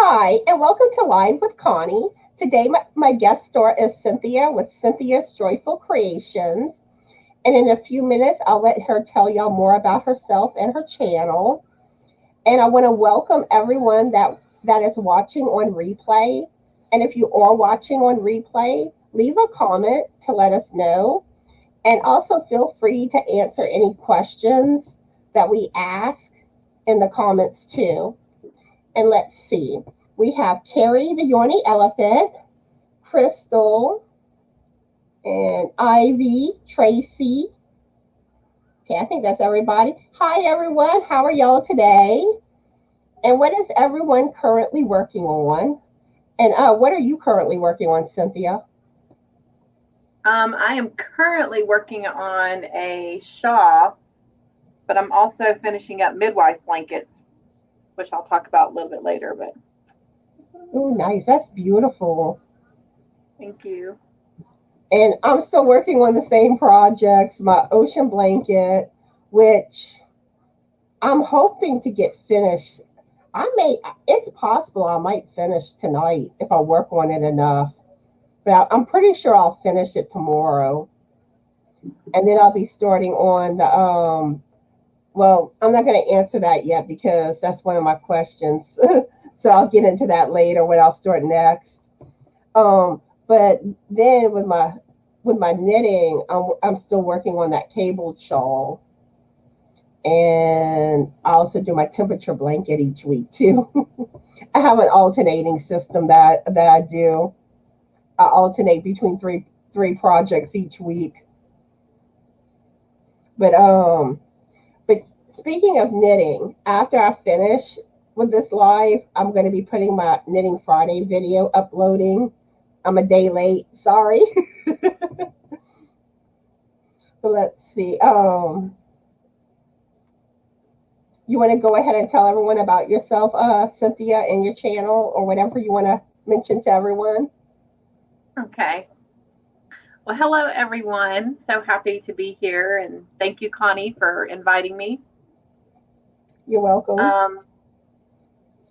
Hi, and welcome to Live with Connie. Today, my guest star is Cynthia with Cynthia's Joyful Creations. And in a few minutes, I'll let her tell y'all more about herself and her channel. And I want to welcome everyone that is watching on replay. And if you are watching on replay, leave a comment to let us know. And also feel free to answer any questions that we ask in the comments too. And let's see. We have Carrie the Yorny Elephant, Crystal, and Ivy, Tracy. Okay, I think that's everybody. Hi, everyone. How are y'all today? And what is everyone currently working on? And what are you currently working on, Cynthia? I am currently working on a shawl, but I'm also finishing up midwife blankets, which I'll talk about a little bit later. But Oh, nice. That's beautiful. thank you. And I'm still working on the same projects, my ocean blanket, which I'm hoping to get finished. It's possible I might finish tonight if I work on it enough. But I'm pretty sure I'll finish it tomorrow. And then I'll be starting on well, I'm not going to answer that yet because that's one of my questions. So I'll get into that later when I'll start next. But then with my knitting, I'm still working on that cabled shawl, and I also do my temperature blanket each week too. I have an alternating system that I do. I alternate between three projects each week. But but speaking of knitting, after I finish with this live, I'm going to be putting my Knitting Friday video uploading. I'm a day late. Sorry. So let's see. You want to go ahead and tell everyone about yourself, Cynthia, and your channel, or whatever you want to mention to everyone? Okay. Well, hello, everyone. So happy to be here. And thank you, Connie, for inviting me. You're welcome.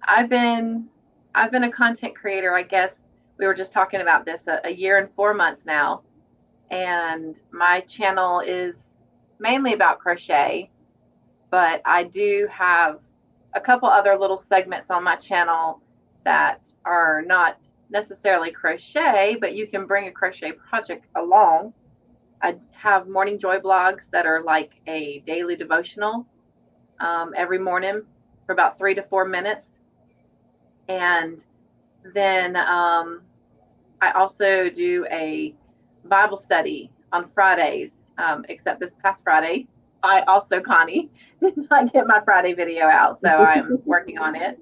I've been a content creator, I guess. We were just talking about this a year and 4 months now. And my channel is mainly about crochet, but I do have a couple other little segments on my channel that are not necessarily crochet, but you can bring a crochet project along. I have morning joy blogs that are like a daily devotional every morning for about 3 to 4 minutes. And then I also do a Bible study on Fridays, except this past Friday, I also, Connie, did not get my Friday video out, so I'm working on it.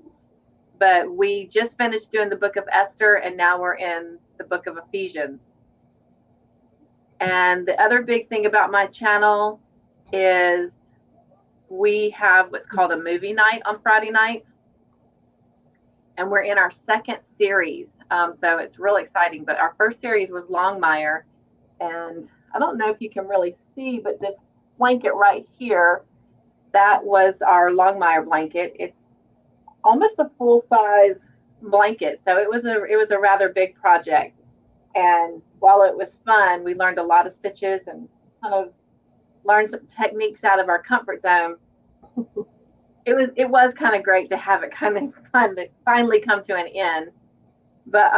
But we just finished doing the book of Esther, and now we're in the book of Ephesians. And the other big thing about my channel is we have what's called a movie night on Friday nights. And we're in our second series. So it's really exciting. But our first series was Longmire. And I don't know if you can really see, but this blanket right here, that was our Longmire blanket. It's almost a full size blanket. So it was a rather big project. And while it was fun, we learned a lot of stitches and kind of learned some techniques out of our comfort zone. It was kind of great to have it kind of fun to finally come to an end. But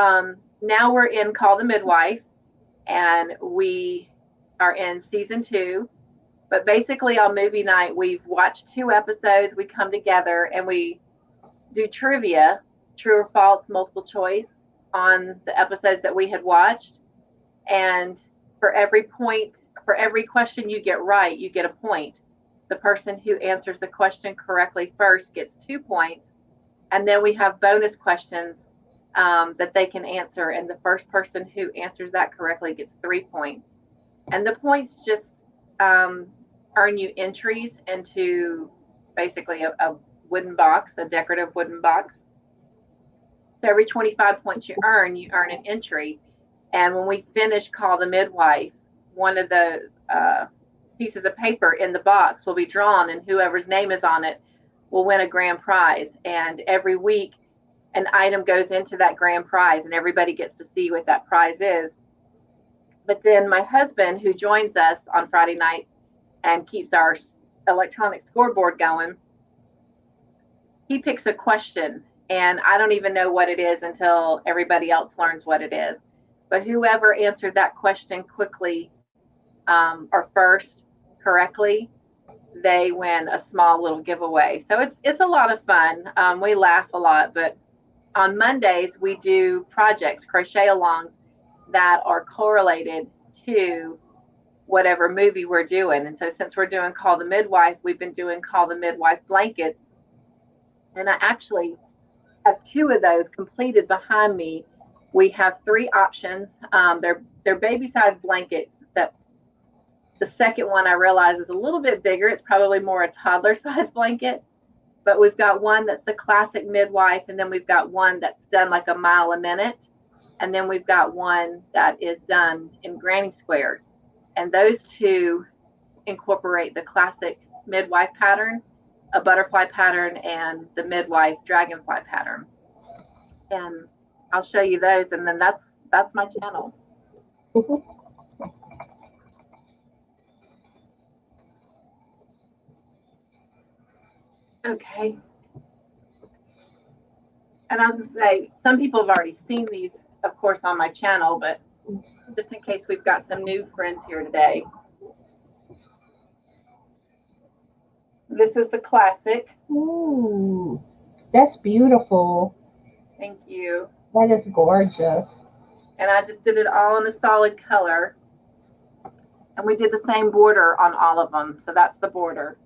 now we're in Call the Midwife, and we are in season 2. But basically on movie night, we've watched 2 episodes. We come together and we do trivia, true or false, multiple choice on the episodes that we had watched. And for every question you get right, you get a point. The person who answers the question correctly first gets 2 points. And then we have bonus questions that they can answer. And the first person who answers that correctly gets 3 points. And the points just earn you entries into basically a wooden box, a decorative wooden box. So every 25 points you earn an entry. And when we finish Call the Midwife, one of those pieces of paper in the box will be drawn, and whoever's name is on it will win a grand prize. And every week, an item goes into that grand prize and everybody gets to see what that prize is. But then my husband, who joins us on Friday night and keeps our electronic scoreboard going, he picks a question, and I don't even know what it is until everybody else learns what it is. But whoever answered that question quickly or first correctly, they win a small little giveaway. So it's a lot of fun. We laugh a lot, but on Mondays we do projects, crochet alongs, that are correlated to whatever movie we're doing. And so since we're doing Call the Midwife, we've been doing Call the Midwife blankets. And I actually have 2 of those completed behind me. We have 3 options. They're baby size blankets. That the second one I realize is a little bit bigger. It's probably more a toddler size blanket. But we've got one that's the classic midwife, and then we've got one that's done like a mile a minute. And then we've got one that is done in granny squares. And those 2 incorporate the classic midwife pattern, a butterfly pattern, and the midwife dragonfly pattern. And I'll show you those, and then that's my channel. Okay. And I was going to say, some people have already seen these, of course, on my channel, but just in case we've got some new friends here today. This is the classic. Ooh, that's beautiful. Thank you. That is gorgeous. And I just did it all in a solid color. And we did the same border on all of them. So that's the border.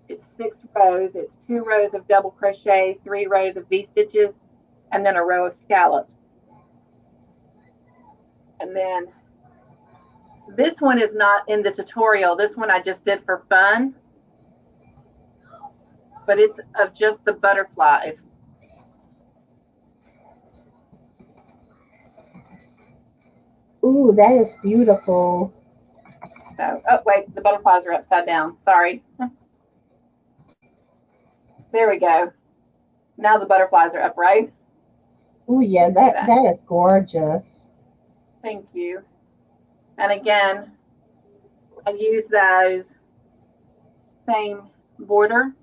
It's 6 rows. It's 2 rows of double crochet, 3 rows of V-stitches, and then a row of scallops. And then this one is not in the tutorial. This one I just did for fun. But it's of just the butterflies. Ooh, that is beautiful. So, oh, wait, the butterflies are upside down. Sorry. There we go. Now the butterflies are upright. Ooh, yeah, that is gorgeous. Thank you. And again, I use those same border,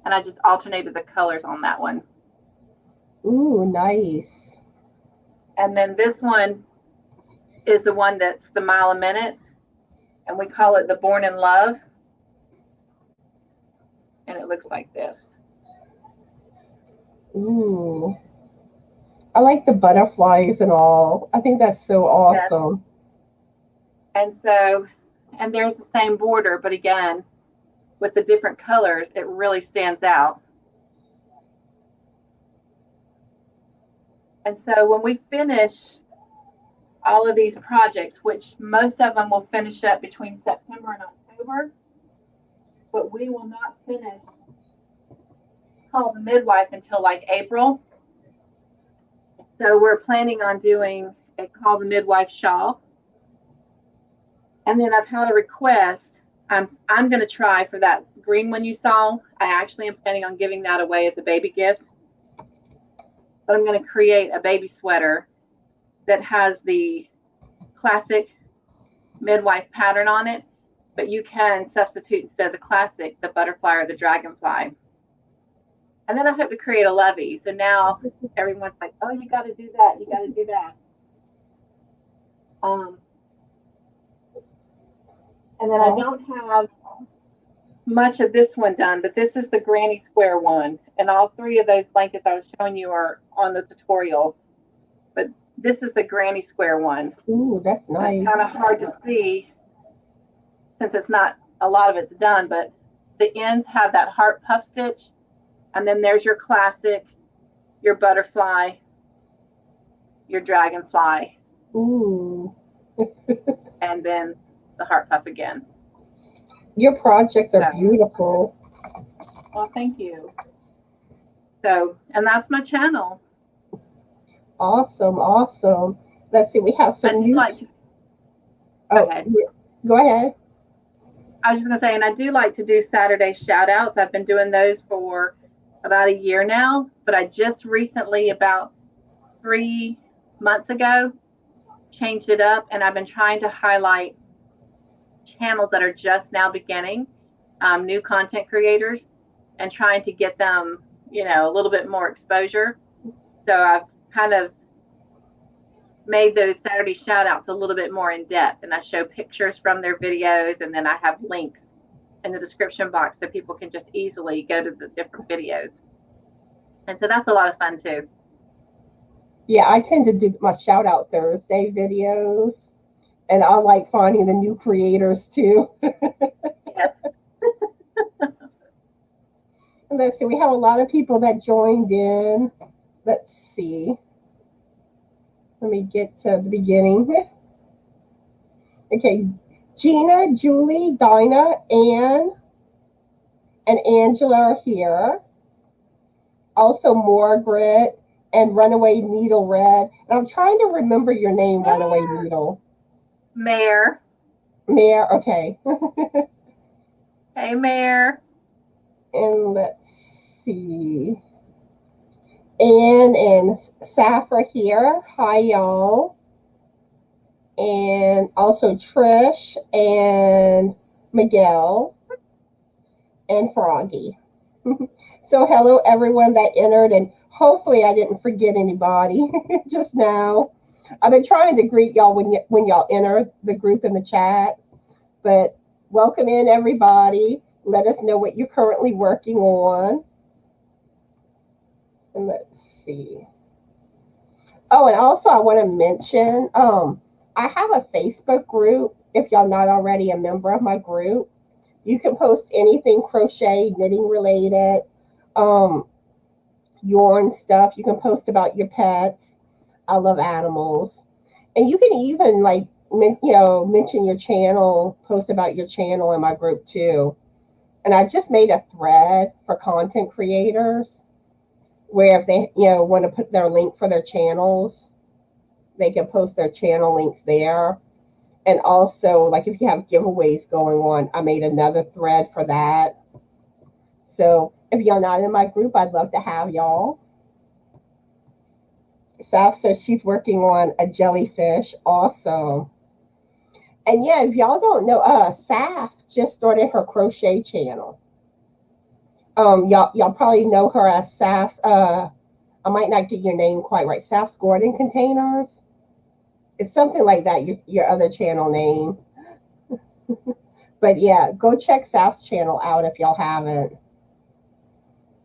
and I just alternated the colors on that one. Ooh, nice. And then this one is the one that's the mile a minute, and we call it the Born in Love. And it looks like this. Ooh. I like the butterflies and all. I think that's so awesome. Yes. And there's the same border, but again, with the different colors, it really stands out. And so when we finish all of these projects, which most of them will finish up between September and October, but we will not finish Call the Midwife until like April. So we're planning on doing a Call the Midwife shawl. And then I've had a request. I'm going to try for that green one you saw. I actually am planning on giving that away as a baby gift. But I'm going to create a baby sweater that has the classic midwife pattern on it, but you can substitute instead of the classic, the butterfly or the dragonfly. And then I hope to create a lovey. So now everyone's like, oh, you got to do that. You got to do that. And then I don't have much of this one done, but this is the granny square one. And all 3 of those blankets I was showing you are on the tutorial. But this is the granny square one. Ooh, that's nice. It's kind of hard to see since it's not, a lot of it's done, but the ends have that heart puff stitch. And then there's your classic, your butterfly, your dragonfly. Ooh. And then the heart puff again. Your projects are beautiful. Well, thank you. So, and that's my channel. Awesome, awesome. Let's see, we have some new. Go ahead. Go ahead. I was just going to say, and I do like to do Saturday shout outs. I've been doing those for about a year now, but I just recently, about 3 months ago, changed it up, and I've been trying to highlight channels that are just now beginning, new content creators, and trying to get them, a little bit more exposure. So I've kind of made those Saturday shout outs a little bit more in depth, and I show pictures from their videos, and then I have links in the description box so people can just easily go to the different videos. And so that's a lot of fun too. Yeah, I tend to do my shout out Thursday videos, and I like finding the new creators too. Yes. Let's see, we have a lot of people that joined in. Let's see. Let me get to the beginning. Okay, Gina, Julie, Dinah, Anne, and Angela are here. Also, Margaret and Runaway Needle Red. And I'm trying to remember your name, Runaway Needle. Mayor. Mayor, okay. Hey, Mayor. And let's see. Anne and Saf are here. Hi, y'all. And also Trish and Miguel and Froggy. So hello everyone that entered, and hopefully I didn't forget anybody just now. I've been trying to greet y'all when y'all enter the group in the chat, but welcome in everybody. Let us know what you're currently working on. And let's see. Oh, and also I want to mention, I have a Facebook group. If y'all not already a member of my group, you can post anything crochet, knitting related, yarn stuff. You can post about your pets. I love animals. And you can even mention your channel, post about your channel in my group too. And I just made a thread for content creators where if they want to put their link for their channels, they can post their channel links there. And also, like if you have giveaways going on, I made another thread for that. So if y'all not in my group, I'd love to have y'all. Saf says she's working on a jellyfish. Awesome. And yeah, if y'all don't know, Saf just started her crochet channel. Y'all probably know her as Saf's. I might not get your name quite right. Saf's Gordon Containers. It's something like that. Your other channel name. But yeah, go check Saf's channel out if y'all haven't.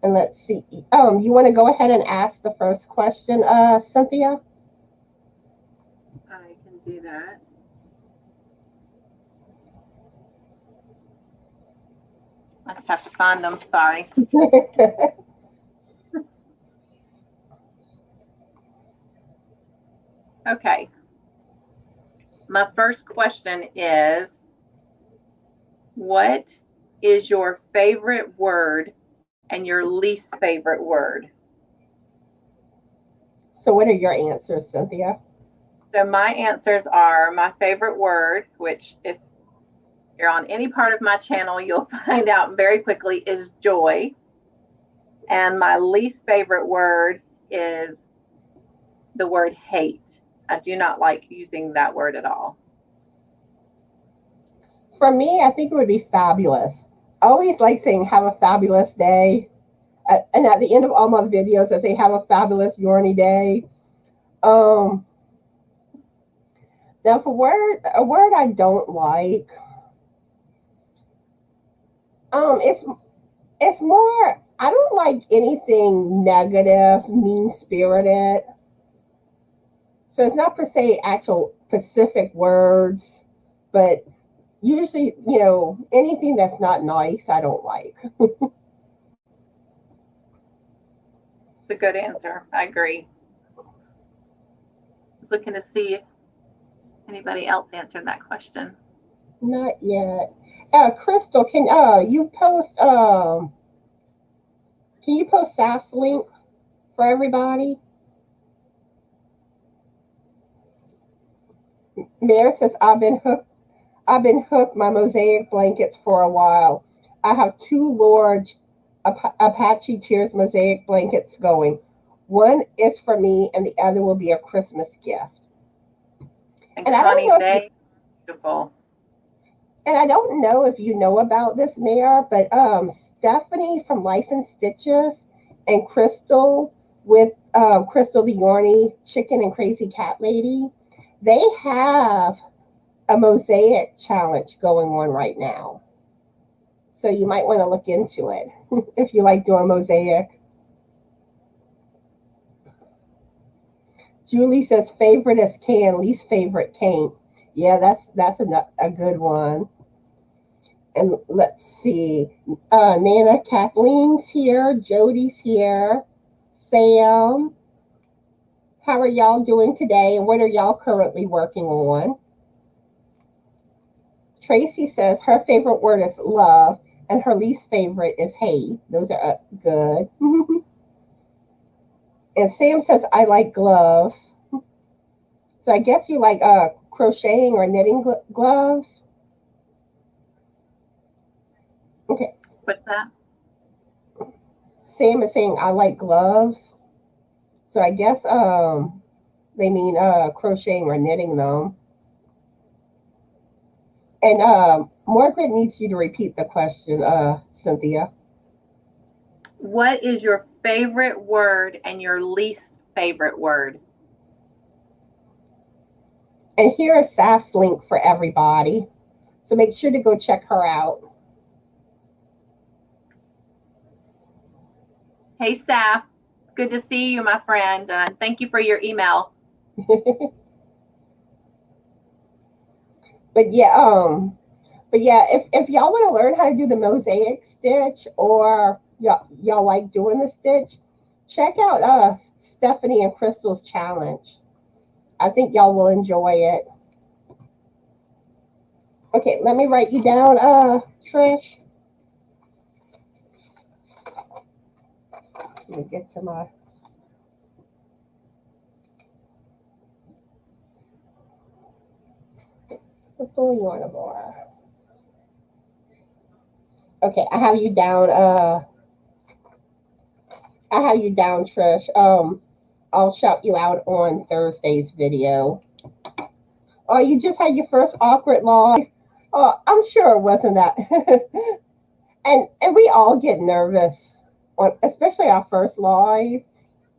And let's see. You want to go ahead and ask the first question, Cynthia? I can do that. I just have to find them. Sorry. Okay. My first question is, what is your favorite word and your least favorite word? So what are your answers, Cynthia? So my answers are, my favorite word, which if you're on any part of my channel, you'll find out very quickly, is joy. And my least favorite word is the word hate. I do not like using that word at all. For me, I think it would be fabulous. I always like saying have a fabulous day. And at the end of all my videos, I say have a fabulous yarny day. Now for a word I don't like, it's more, I don't like anything negative, mean-spirited. So it's not per se actual specific words, but usually, anything that's not nice, I don't like. It's a good answer. I agree. Looking to see if anybody else answered that question. Not yet. Crystal, can you post Saf's link for everybody? Mary says I've been hooked my mosaic blankets for a while. I have two Apache Tears mosaic blankets going. One is for me, and the other will be a Christmas gift. And And I don't Connie, know if you, they beautiful. and I don't know if you know about this, Mayor, but Stephanie from Life and Stitches and Crystal with Crystal the Yorny Chicken and Crazy Cat Lady, they have a mosaic challenge going on right now. So you might want to look into it if you like doing mosaic. Julie says favorite is can, least favorite can't. Yeah, that's a good one. And let's see, Nana Kathleen's here, Jody's here, Sam. How are y'all doing today, and what are y'all currently working on? Tracy says her favorite word is love, and her least favorite is hate. Those are good. And Sam says I like gloves. So I guess you like crocheting or knitting gloves. Okay. What's that? Sam is saying I like gloves. So I guess they mean crocheting or knitting them. And Margaret needs you to repeat the question, Cynthia. What is your favorite word and your least favorite word? And here is Saf's link for everybody. So make sure to go check her out. Hey, Saf. Good to see you, my friend. Thank you for your email. But yeah, if y'all want to learn how to do the mosaic stitch, or y'all like doing the stitch, check out Stephanie and Crystal's challenge. I think y'all will enjoy it. Okay, let me write you down, Trish. Let me get to my. What's going on over? Okay, I have you down. I have you down, Trish. I'll shout you out on Thursday's video. Oh, you just had your first awkward live. Oh, I'm sure it wasn't that. and we all get nervous, on especially our first live.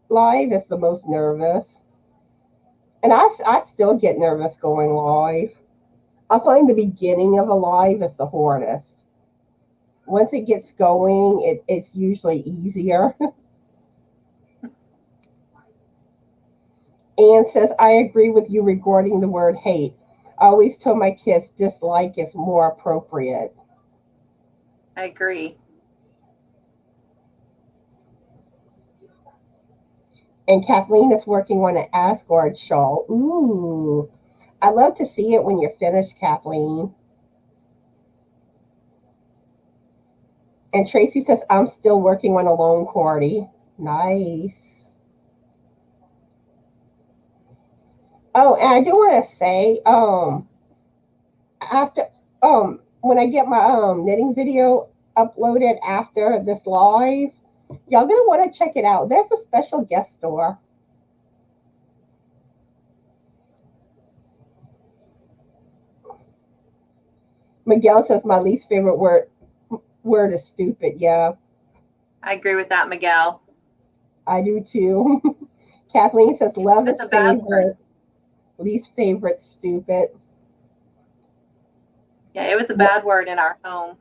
Live is the most nervous, and I still get nervous going live. I find the beginning of a live is the hardest. Once it gets going, it's usually easier. Anne says, I agree with you regarding the word hate. I always tell my kids dislike is more appropriate. I agree. And Kathleen is working on an Asgard shawl. Ooh, I love to see it when you're finished, Kathleen. And Tracy says, I'm still working on a lone party. Nice. Oh, and I do want to say, after when I get my knitting video uploaded after this live, y'all gonna want to check it out. There's a special guest star. Miguel says my least favorite word is stupid. Yeah, I agree with that, Miguel. I do too. Kathleen says love is That's a bad favorite. word. Least favorite, stupid. Yeah, it was a bad word in our home.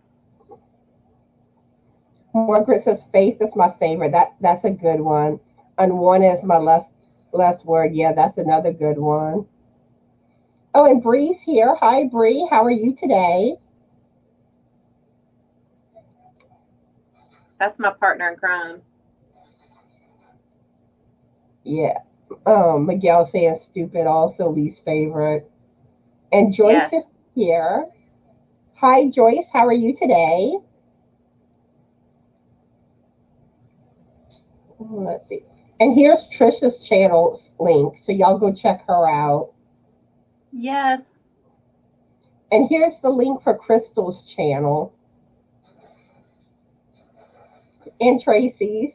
Margaret says faith is my favorite. That's a good one. And one is my less word. Yeah, that's another good one. Oh, and Bree's here. Hi, Bree. How are you today? That's my partner in crime. Yeah. Miguel saying stupid, also least favorite. And Joyce Yes. is here. Hi, Joyce. How are you today? Let's see. And here's Trisha's channel link, so y'all go check her out. Yes. And here's the link for Crystal's channel. And Tracy's.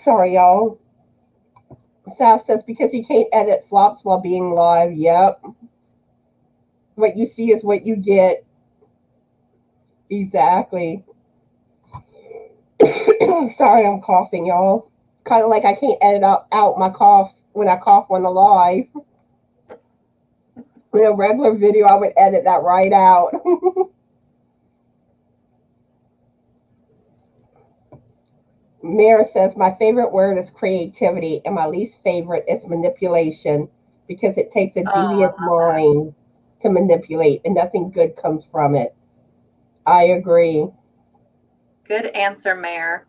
Sorry, y'all. Saf says because he can't edit flops while being live. Yep. What you see is what you get. Exactly. Sorry, I'm coughing, y'all. Kind of like I can't edit out my coughs when I cough on the live. In a regular video, I would edit that right out. Mira says, my favorite word is creativity, and my least favorite is manipulation because it takes a devious mind to manipulate, and nothing good comes from it. I agree. Good answer, Mayor.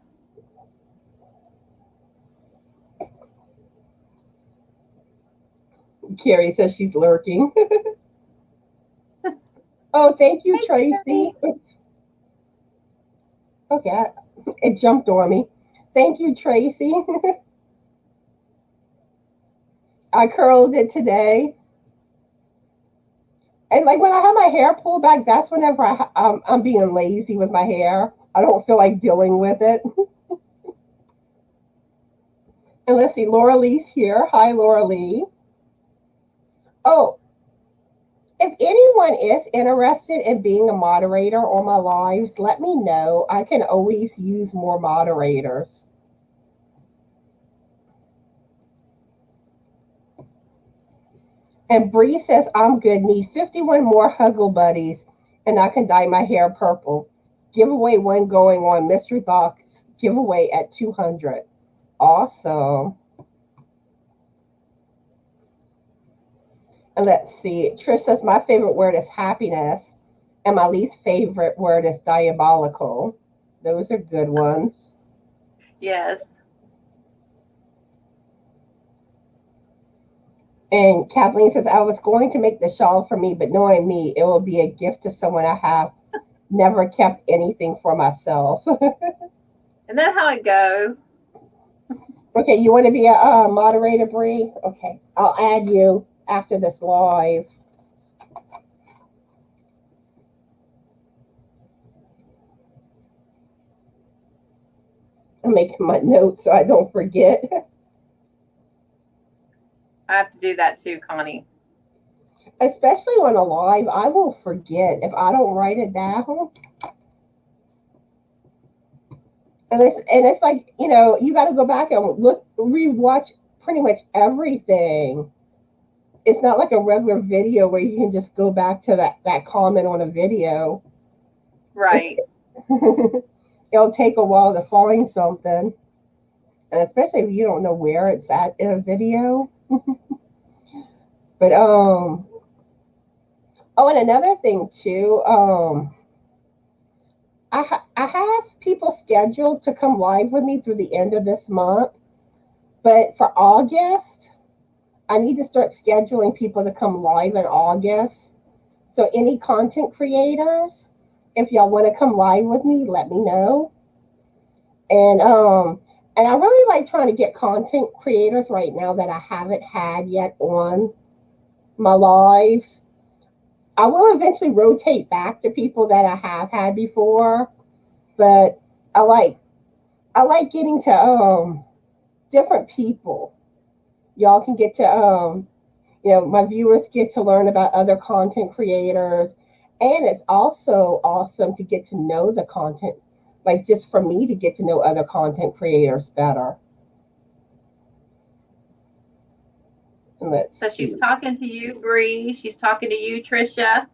Carrie says she's lurking. Oh, thank you, Tracy. Okay, it jumped on me. Thank you, Tracy. I curled it today. And like when I have my hair pulled back, that's whenever I'm being lazy with my hair. I don't feel like dealing with it. And let's see, Laura Lee's here. Hi, Laura Lee. Oh, if anyone is interested in being a moderator on my lives, let me know. I can always use more moderators. And Bree says, I'm good. Need 51 more Huggle Buddies, and I can dye my hair purple. Giveaway one going on. Mystery box giveaway at 200. Awesome. And let's see. Trish says, my favorite word is happiness, and my least favorite word is diabolical. Those are good ones. Yes. And Kathleen says, I was going to make the shawl for me, but knowing me, it will be a gift to someone I have never kept anything for myself. Isn't that how it goes? Okay, you want to be a moderator, Bree? Okay, I'll add you after this live. I'm making my notes so I don't forget. I have to do that too, Connie. Especially on a live, I will forget if I don't write it down. And it's like, you got to go back and rewatch pretty much everything. It's not like a regular video where you can just go back to that comment on a video. Right. It'll take a while to find something. And especially if you don't know where it's at in a video. But oh, and another thing too, I have people scheduled to come live with me through the end of this month, but for August, I need to start scheduling people to come live in August. So any content creators, if y'all want to come live with me, let me know. And I really like trying to get content creators right now that I haven't had yet on my lives. I will eventually rotate back to people that I have had before, but I like getting to different people. Y'all can get to my viewers get to learn about other content creators, and it's also awesome to get to know the content, like just for me to get to know other content creators better. So she's talking to you, Bree. She's talking to you, Trisha.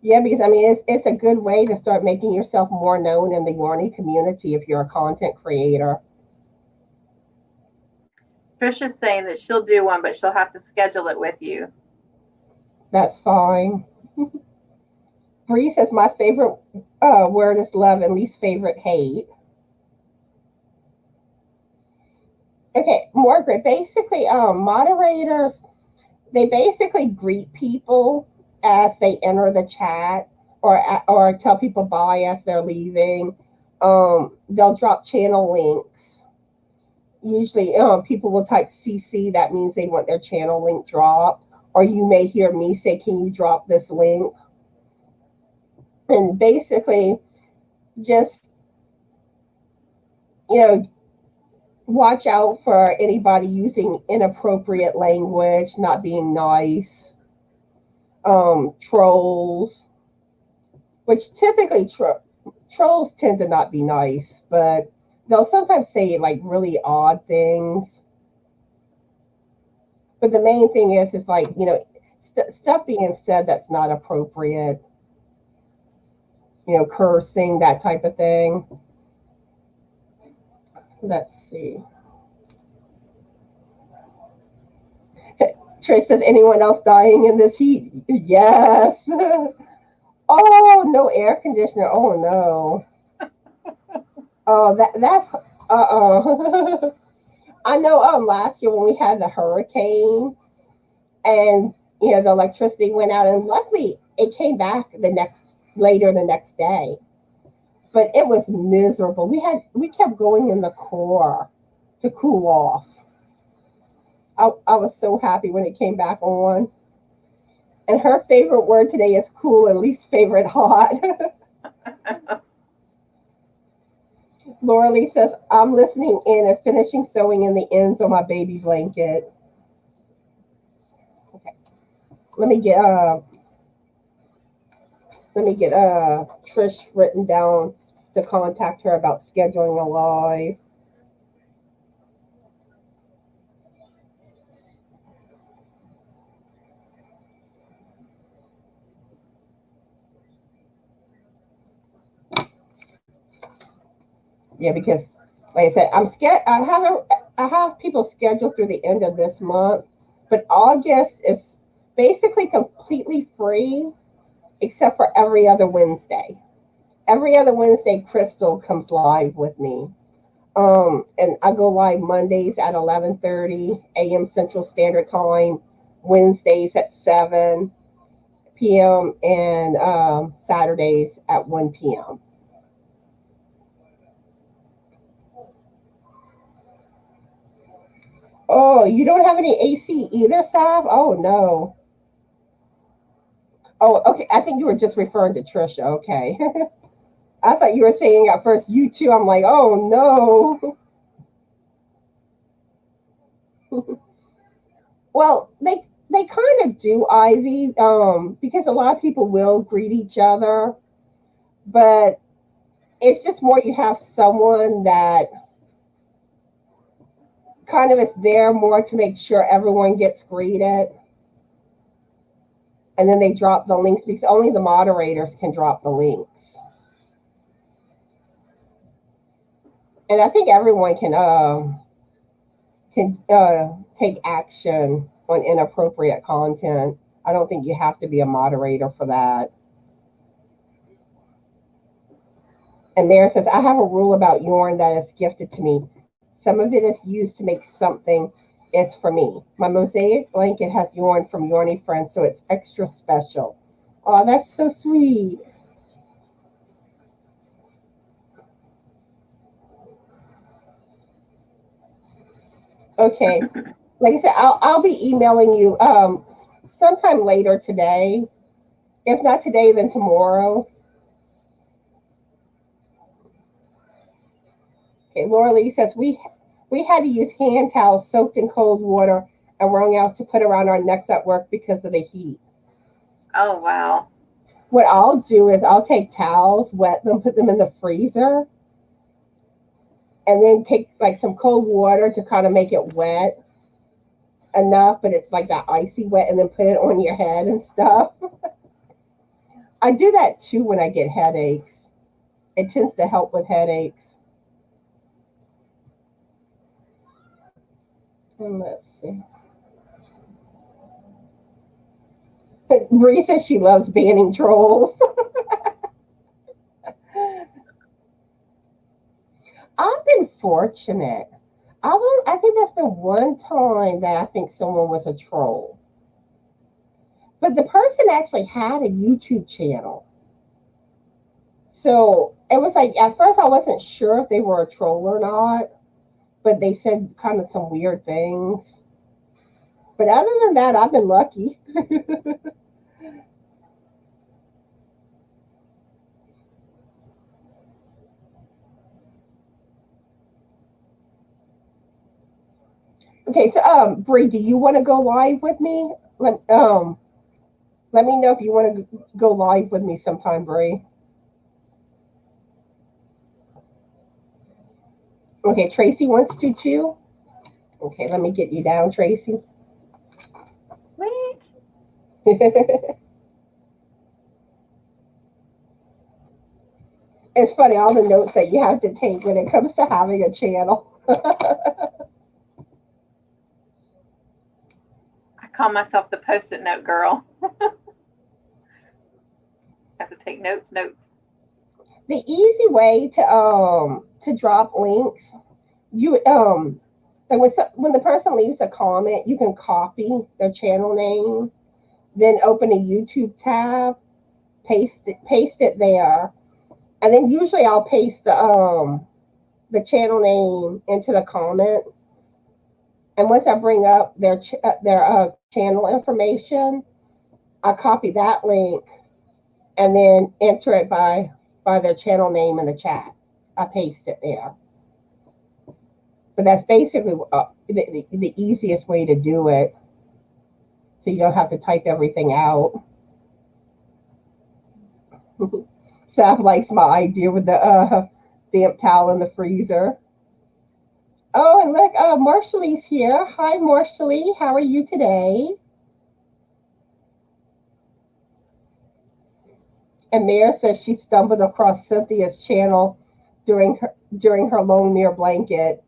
Yeah, because I mean, it's a good way to start making yourself more known in the yarny community if you're a content creator. Trisha's saying that she'll do one, but she'll have to schedule it with you. That's fine. Bree says my favorite word is love and least favorite hate. Okay, Margaret, basically, moderators, they basically greet people as they enter the chat or tell people bye as they're leaving. They'll drop channel links. Usually, people will type CC. That means they want their channel link dropped. Or you may hear me say, "Can you drop this link?" And basically, just you know, watch out for anybody using inappropriate language, not being nice, trolls, which typically trolls tend to not be nice, but they'll sometimes say like really odd things. But the main thing is like, stuff being said that's not appropriate, cursing, that type of thing. Let's see. Trish says, anyone else dying in this heat? Yes. Oh, no air conditioner. Oh no. Oh, that's I know last year when we had the hurricane and the electricity went out, and luckily it came back the next day. But it was miserable. We kept going in the core to cool off. I was so happy when it came back on. And her favorite word today is cool and least favorite hot. Laura Lee says, I'm listening in and finishing sewing in the ends on my baby blanket. Okay. Let me get Trish written down to contact her about scheduling a live. Yeah, because like I said, I'm scared. I have people scheduled through the end of this month, but August is basically completely free except for every other Wednesday. Every other Wednesday, Crystal comes live with me. And I go live Mondays at 11:30 a.m. Central Standard Time, Wednesdays at 7 p.m., and Saturdays at 1 p.m. Oh, you don't have any AC either, Sav? Oh, no. Oh, okay. I think you were just referring to Trisha. Okay. I thought you were saying at first you too. I'm like, oh, no. Well, they kind of do, Ivy, because a lot of people will greet each other, but it's just more you have someone that kind of is there more to make sure everyone gets greeted. And then they drop the links because only the moderators can drop the links. And I think everyone can take action on inappropriate content. I don't think you have to be a moderator for that. And Mary says, I have a rule about yarn that is gifted to me. Some of it is used to make something is for me. My mosaic blanket has yarn from Yarny Friends, so it's extra special. Oh, that's so sweet. Okay. Like I said, I'll be emailing you sometime later today. If not today, then tomorrow. Okay, Laura Lee says we had to use hand towels soaked in cold water and wrung out to put around our necks at work because of the heat. Oh, wow. What I'll do is I'll take towels, wet them, put them in the freezer, and then take like some cold water to kind of make it wet enough, but it's like that icy wet, and then put it on your head and stuff. I do that too when I get headaches. It tends to help with headaches. And let's see. Bree says she loves banning trolls. I've been fortunate. I think there's been one time that I think someone was a troll. But the person actually had a YouTube channel. So it was like, at first I wasn't sure if they were a troll or not. but they said kind of some weird things. But other than that, I've been lucky. Okay, so Bree, do you want to go live with me? Let me know if you want to go live with me sometime, Bree. Okay, Tracy wants to too. Okay, let me get you down, Tracy. Wait. It's funny all the notes that you have to take when it comes to having a channel. I call myself the post-it note girl. Have to take notes. The easy way to drop links, you like when the person leaves a comment, you can copy their channel name, then open a YouTube tab, paste it there, and then usually I'll paste the channel name into the comment. And once I bring up their channel information, I copy that link and then enter it by their channel name in the chat. I paste it there. But that's basically the easiest way to do it, so you don't have to type everything out. Seth likes my idea with the damp towel in the freezer. Oh, and look, Marshally's here. Hi, Marshally. How are you today? And Mare says she stumbled across Cynthia's channel during her lone Mare blanket.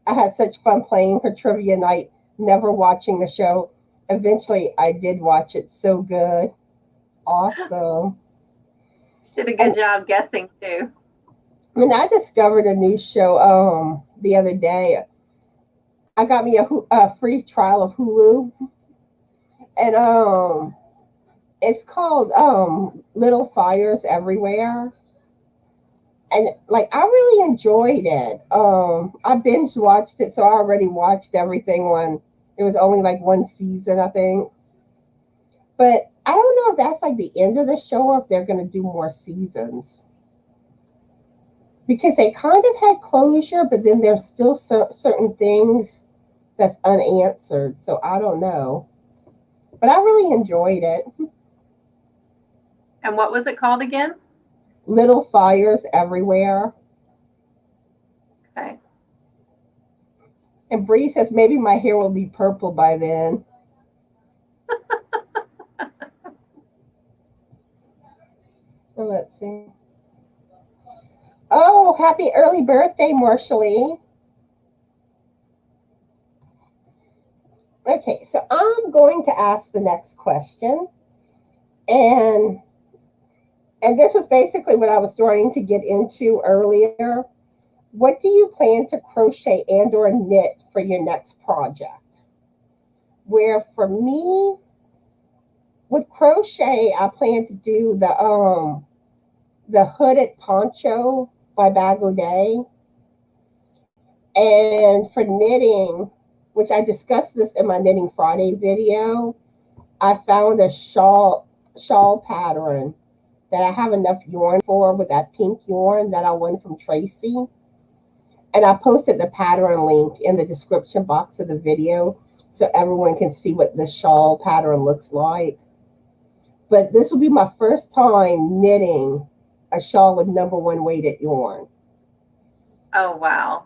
I had such fun playing her trivia night, never watching the show. Eventually, I did watch it. So good. Awesome. Did a good job guessing too. When I discovered a new show the other day, I got me a free trial of Hulu, and it's called Little Fires Everywhere, and like I really enjoyed it. I binge watched it, so I already watched everything when it was only like one season, I think. But I don't know if that's like the end of the show or if they're going to do more seasons, because they kind of had closure, but then there's still certain things that's unanswered. So I don't know, but I really enjoyed it. And what was it called again? Little Fires Everywhere. Okay. And Bree says maybe my hair will be purple by then. So let's see. Oh, happy early birthday, Marshallie. Okay, so I'm going to ask the next question. And this was basically what I was starting to get into earlier. What do you plan to crochet and or knit for your next project? Where for me, with crochet, I plan to do the hooded poncho by Bag O' Day. And for knitting, which I discussed this in my Knitting Friday video, I found a shawl pattern that I have enough yarn for with that pink yarn that I won from Tracy. And I posted the pattern link in the description box of the video so everyone can see what the shawl pattern looks like. But this will be my first time knitting a shawl with #1 weighted yarn. Oh, wow.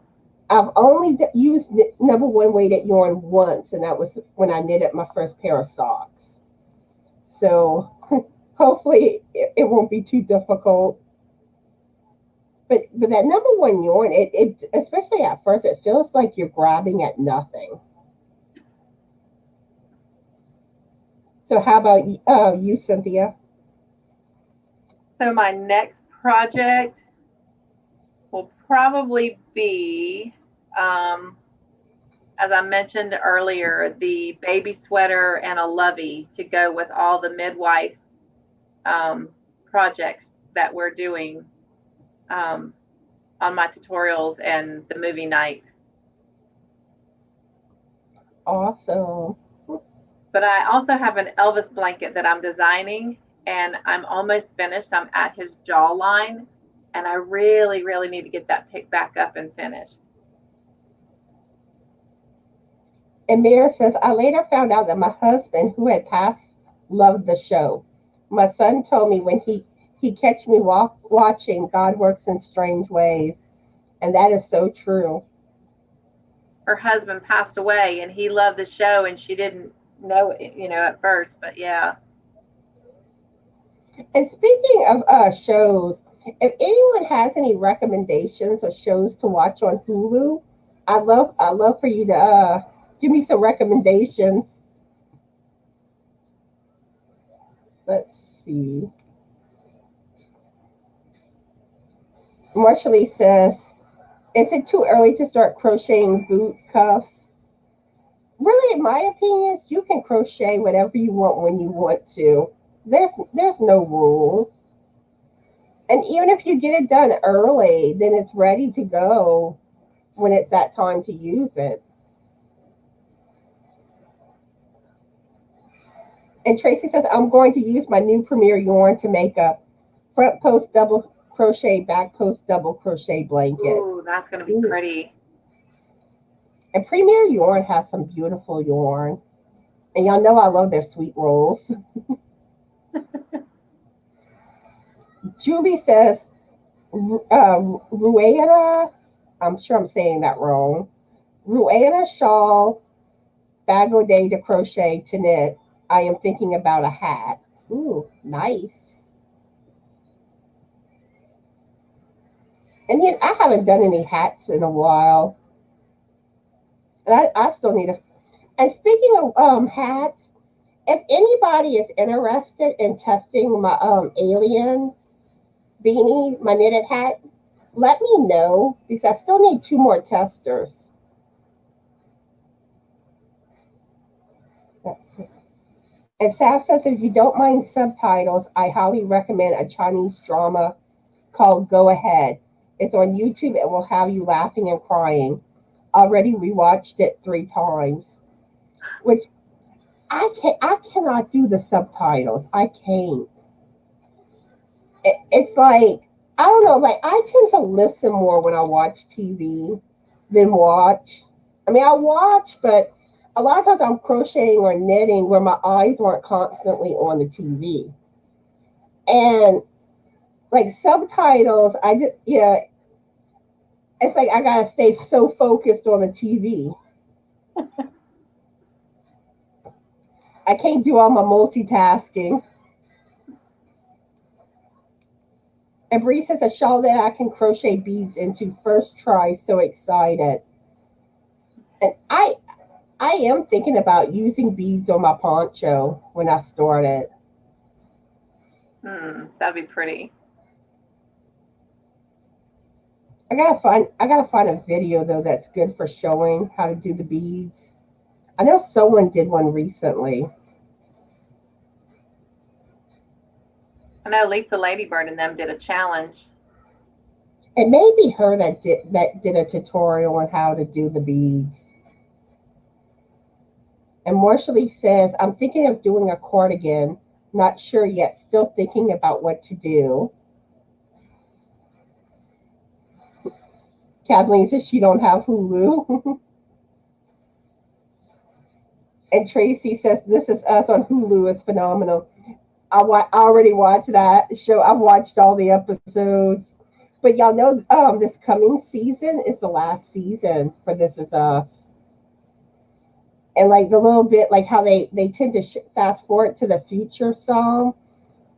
I've only used #1 weighted yarn once, and that was when I knitted my first pair of socks. So hopefully it won't be too difficult. But that #1 yarn, it especially at first, it feels like you're grabbing at nothing. So how about you, Cynthia? So my next project will probably be, as I mentioned earlier, the baby sweater and a lovey to go with all the midwife projects that we're doing on my tutorials and the movie night. Awesome. But I also have an Elvis blanket that I'm designing, and I'm almost finished. I'm at his jawline, and I really, really need to get that picked back up and finished. And Mira says, I later found out that my husband, who had passed, loved the show. My son told me when he catch me watching, God works in strange ways. And that is so true. Her husband passed away, and he loved the show, and she didn't know it, at first. But yeah. And speaking of shows, if anyone has any recommendations of shows to watch on Hulu, I'd love for you to give me some recommendations. Let's see. Marshall says, is it too early to start crocheting boot cuffs? Really, in my opinion, you can crochet whatever you want when you want to. There's no rule. And even if you get it done early, then it's ready to go when it's that time to use it. And Tracy says, I'm going to use my new Premier yarn to make a front post double crochet, back post double crochet blanket. Ooh, that's going to be pretty. And Premier yarn has some beautiful yarn. And y'all know I love their sweet rolls. Julie says, Ruana, I'm sure I'm saying that wrong. Ruana shawl, bag o' day to crochet to knit. I am thinking about a hat. Ooh, nice. And yet I haven't done any hats in a while. And I still need a. And speaking of hats, if anybody is interested in testing my alien beanie, my knitted hat, let me know because I still need 2 more testers. Let's see. And Saf says, if you don't mind subtitles, I highly recommend a Chinese drama called Go Ahead. It's on YouTube and will have you laughing and crying. Already rewatched it 3 times, which I cannot do the subtitles. I can't. It's like, I don't know, like I tend to listen more when I watch TV than watch. I mean, I watch, but a lot of times I'm crocheting or knitting where my eyes weren't constantly on the TV. And like subtitles, I just, yeah, it's like I gotta stay so focused on the TV. I can't do all my multitasking. And Bree says a shawl that I can crochet beads into first try. So excited. And I am thinking about using beads on my poncho when I start it. That'd be pretty. I gotta find a video though that's good for showing how to do the beads. I know someone did one recently. I know Lisa Ladybird and them did a challenge. It may be her that did a tutorial on how to do the beads. And Marshall says, I'm thinking of doing a cardigan. Not sure yet. Still thinking about what to do. Kathleen says she don't have Hulu. And Tracy says, This Is Us on Hulu is phenomenal. I already watched that show. I've watched all the episodes. But y'all know this coming season is the last season for This Is Us. And like the little bit, like how they tend to fast forward to the future song.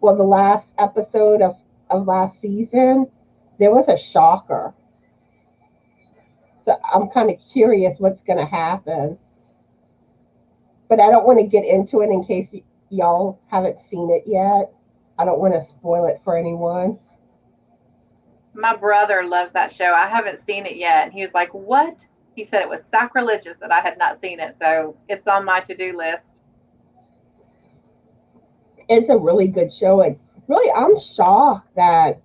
Well, the last episode of last season, there was a shocker. So I'm kind of curious what's going to happen. But I don't want to get into it in case y'all haven't seen it yet. I don't want to spoil it for anyone. My brother loves that show. I haven't seen it yet. And he was like, what? He said it was sacrilegious that I had not seen it. So it's on my to-do list. It's a really good show. And really, I'm shocked that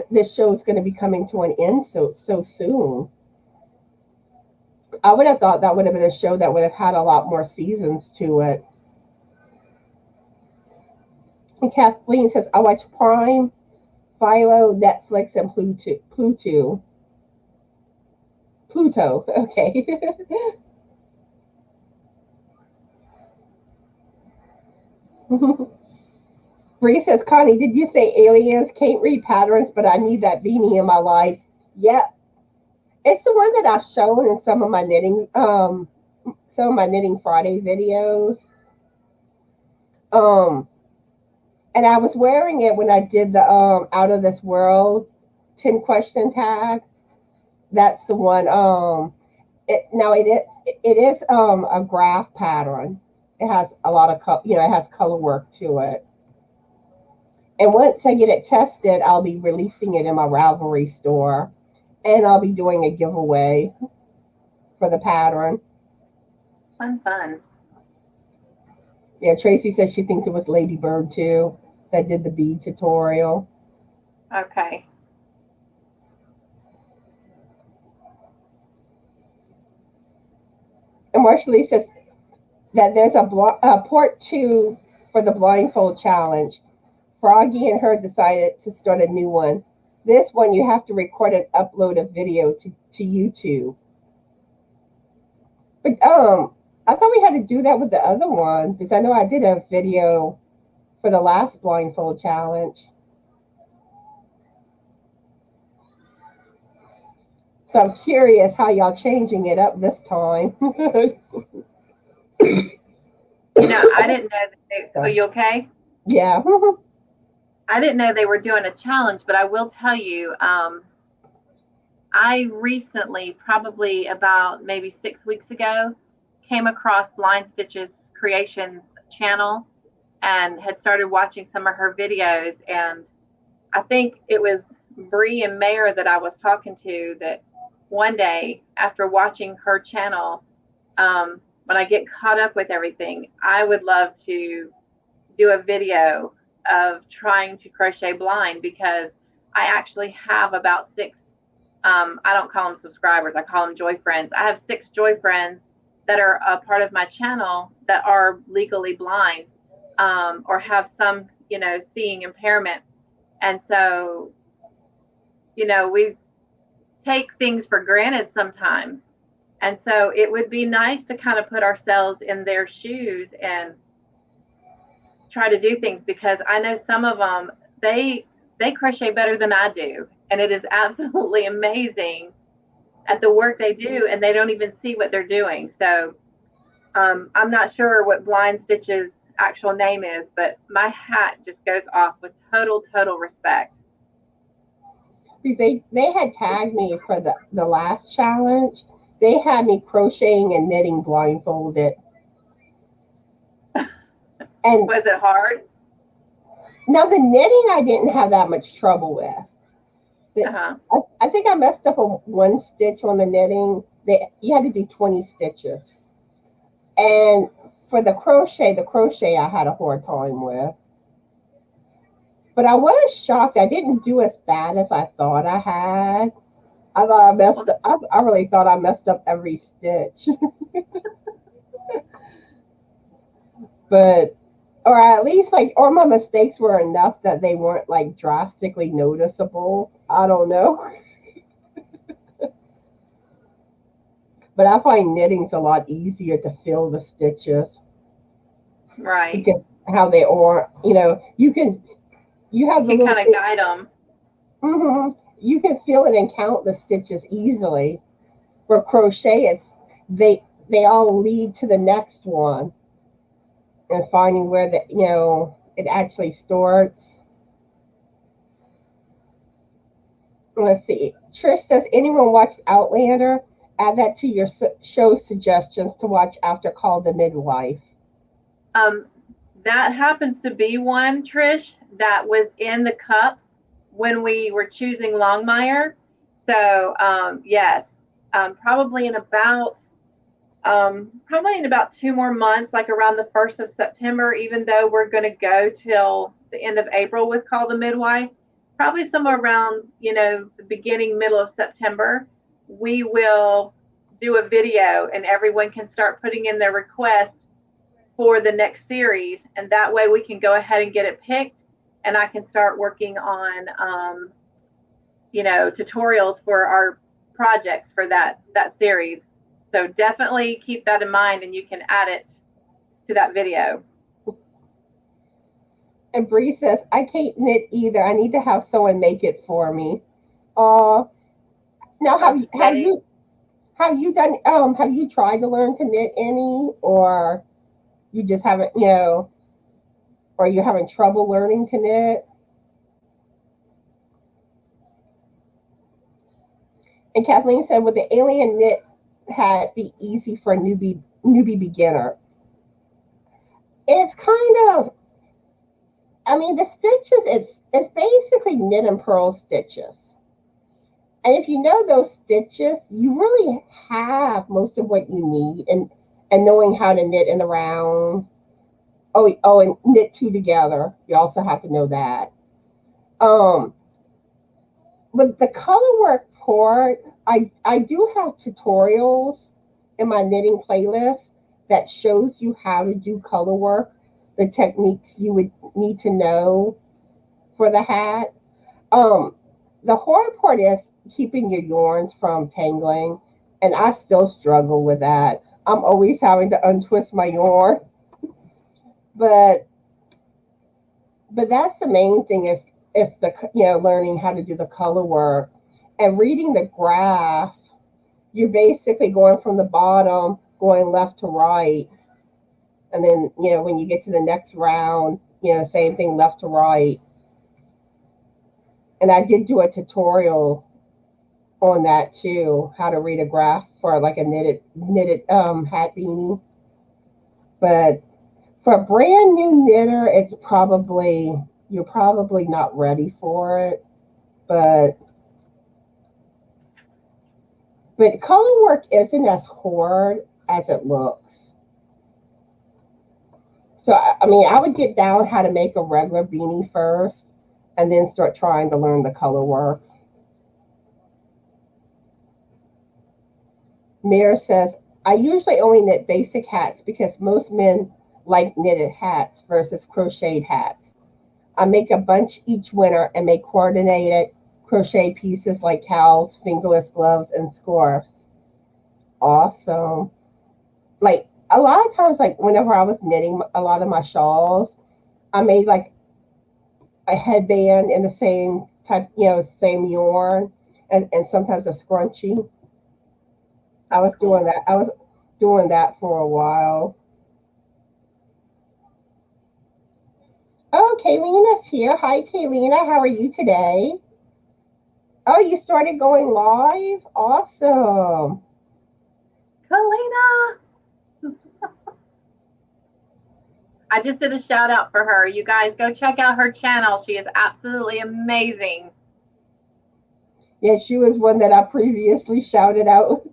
this show is going to be coming to an end so soon. I would have thought that would have been a show that would have had a lot more seasons to it. And Kathleen says, I watch Prime, Philo, Netflix, and Pluto. Okay. Bree says, Connie, did you say aliens can't read patterns, but I need that beanie in my life? Yep. It's the one that I've shown in some of my knitting Friday videos. Um, and I was wearing it when I did the Out of This World 10 question tag. That's the one. It is a graph pattern. It has a lot of it has color work to it. And once I get it tested, I'll be releasing it in my Ravelry store, and I'll be doing a giveaway for the pattern. Fun. Yeah, Tracy says she thinks it was Ladybird too that did the bead tutorial. Okay. And Marshall says that there's a part 2 for the blindfold challenge. Froggy and her decided to start a new one. This one you have to record and upload a video to YouTube. But I thought we had to do that with the other one, because I know I did a video for the last blindfold challenge. So I'm curious how y'all changing it up this time. I didn't know. Are you okay? Yeah. I didn't know they were doing a challenge, but I will tell you, I recently, probably about maybe 6 weeks ago, came across Blind Stitch's Creations channel and had started watching some of her videos. And I think it was Bree and Mayor that I was talking to, that one day after watching her channel, when I get caught up with everything, I would love to do a video of trying to crochet blind, because I actually have about 6, I don't call them subscribers, I call them joy friends. I have 6 joy friends that are a part of my channel that are legally blind, or have some, seeing impairment. And so, we take things for granted sometimes. And so it would be nice to kind of put ourselves in their shoes and try to do things, because I know some of them, they crochet better than I do. And it is absolutely amazing at the work they do, and they don't even see what they're doing. So I'm not sure what Blind Stitch's actual name is, but my hat just goes off with total respect. They had tagged me for the last challenge. They had me crocheting and knitting blindfolded. And was it hard? Now the knitting I didn't have that much trouble with. I think I messed up on one stitch on the knitting. You had to do 20 stitches. And for the crochet I had a hard time with. But I was shocked. I didn't do as bad as I thought I had. I thought I messed up. I really thought I messed up every stitch. But, or at least or my mistakes were enough that they weren't drastically noticeable. I don't know. But I find knitting's a lot easier to fill the stitches. Right. Because how they are, you can kind of guide them. Mm-hmm. You can feel it and count the stitches easily. For crochet, they all lead to the next one, and finding where it actually starts. Let's see. Trish says, anyone watched Outlander? Add that to your show suggestions to watch after Call the Midwife. That happens to be one, Trish, that was in the cup when we were choosing Longmire. So yes, probably in about 2 more months, like around the 1st of September, even though we're going to go till the end of April with Call the Midwife, probably somewhere around, the beginning, middle of September, we will do a video and everyone can start putting in their request for the next series, and that way we can go ahead and get it picked, and I can start working on tutorials for our projects for that series. So definitely keep that in mind, and you can add it to that video. And Bree says, I can't knit either. I need to have someone make it for me. Now have you done have you tried to learn to knit any, or you just haven't, or you're having trouble learning to knit? And Kathleen said, would the alien knit hat be easy for a newbie beginner? It's kind of, the stitches, it's basically knit and purl stitches. And if you know those stitches, you really have most of what you need, and knowing how to knit in the round. Oh, and knit two together. You also have to know that. But the color work part, I do have tutorials in my knitting playlist that shows you how to do color work, the techniques you would need to know for the hat. The hard part is keeping your yarns from tangling, and I still struggle with that. I'm always having to untwist my yarn, but that's the main thing is the learning how to do the color work and reading the graph. You're basically going from the bottom, going left to right, and then when you get to the next round, same thing, left to right. And I did do a tutorial on that too, how to read a graph for like a knitted hat beanie. But for a brand new knitter, you're probably not ready for it. But color work isn't as hard as it looks. So I would get down how to make a regular beanie first, and then start trying to learn the color work. Mayor says, I usually only knit basic hats because most men like knitted hats versus crocheted hats. I make a bunch each winter and make coordinated crochet pieces like cowls, fingerless gloves, and scarves. Awesome. Like a lot of times, like whenever I was knitting a lot of my shawls, I made like a headband in the same type, same yarn, and sometimes a scrunchie. I was doing that for a while. Oh, Kaylina's here. Hi, Kaylina. How are you today? Oh, you started going live? Awesome. Kalina! I just did a shout out for her. You guys go check out her channel. She is absolutely amazing. Yeah, she was one that I previously shouted out.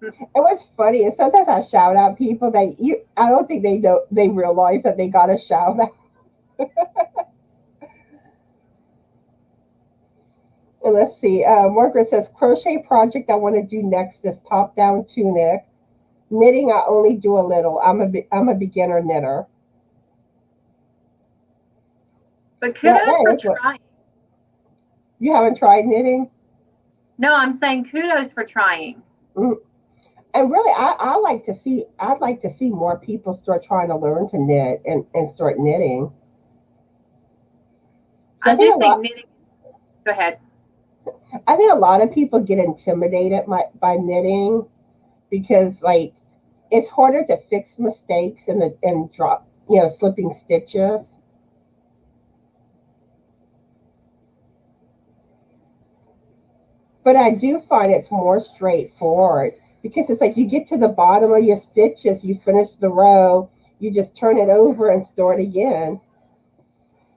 It was funny, and sometimes I shout out people that I don't think they realize that they got a shout out. And let's see. Margaret says, crochet project I want to do next is top down tunic. Knitting I only do a little. I'm a beginner knitter. But kudos for trying. You haven't tried knitting? No, I'm saying kudos for trying. Mm. And really, I'd like to see more people start trying to learn to knit and start knitting. So I do think knitting. Go ahead. I think a lot of people get intimidated by knitting because like it's harder to fix mistakes and drop slipping stitches. But I do find it's more straightforward because it's like you get to the bottom of your stitches, you finish the row, you just turn it over and start again.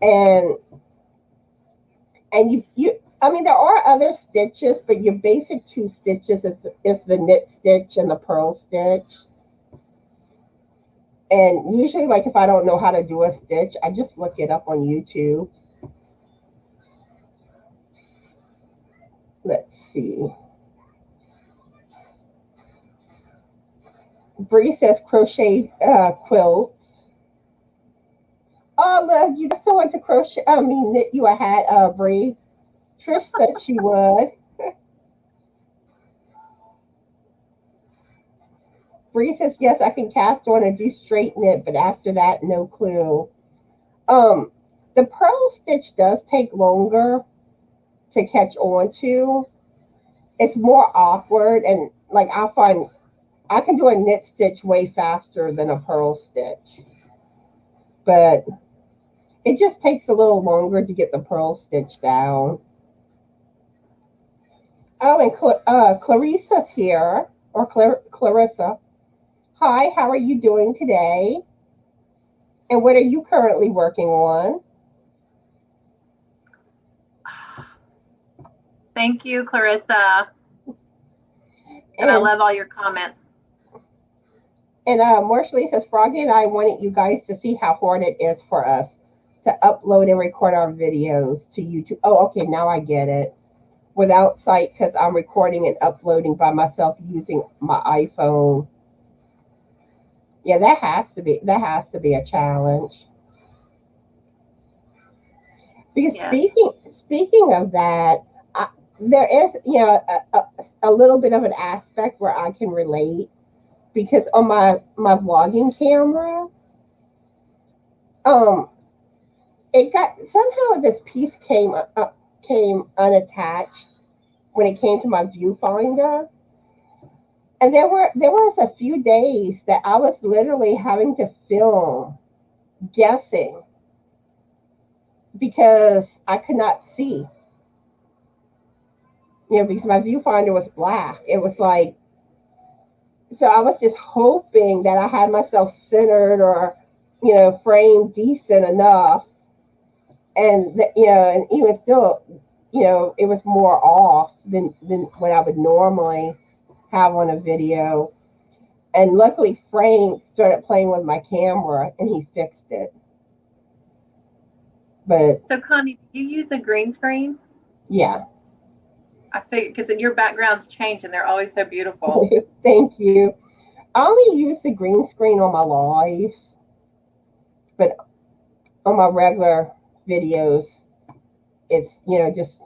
And you there are other stitches, but your basic two stitches is the knit stitch and the purl stitch. And usually, like if I don't know how to do a stitch, I just look it up on YouTube. Let's see. Bree says crochet quilts. Oh, look, you got someone to crochet, knit you a hat, Bree. Trish said she would. Bree says, yes, I can cast on and do straight knit, but after that, no clue. Um, the pearl stitch does take longer to catch on to. It's more awkward, and like I find I can do a knit stitch way faster than a pearl stitch, but it just takes a little longer to get the pearl stitch down. Oh, and Clarissa's here, or Clarissa. Hi, how are you doing today? And what are you currently working on? Thank you, Clarissa. And I love all your comments. And Marshall says, Froggy and I wanted you guys to see how hard it is for us to upload and record our videos to YouTube. Oh, okay, now I get it. Without sight, because I'm recording and uploading by myself using my iPhone. Yeah, that has to be a challenge. Because Yes. speaking of that, there is a little bit of an aspect where I can relate, because on my vlogging camera, it got somehow this piece came unattached when it came to my viewfinder. And there was a few days that I was literally having to film guessing because I could not see. Because my viewfinder was black. It was like, so I was just hoping that I had myself centered or, framed decent enough. And, and even still, it was more off than what I would normally have on a video. And luckily, Frank started playing with my camera and he fixed it. But so, Connie, do you use a green screen? Yeah. I figured, because your backgrounds change and they're always so beautiful. Thank you. I only use the green screen on my lives, but on my regular videos, it's, just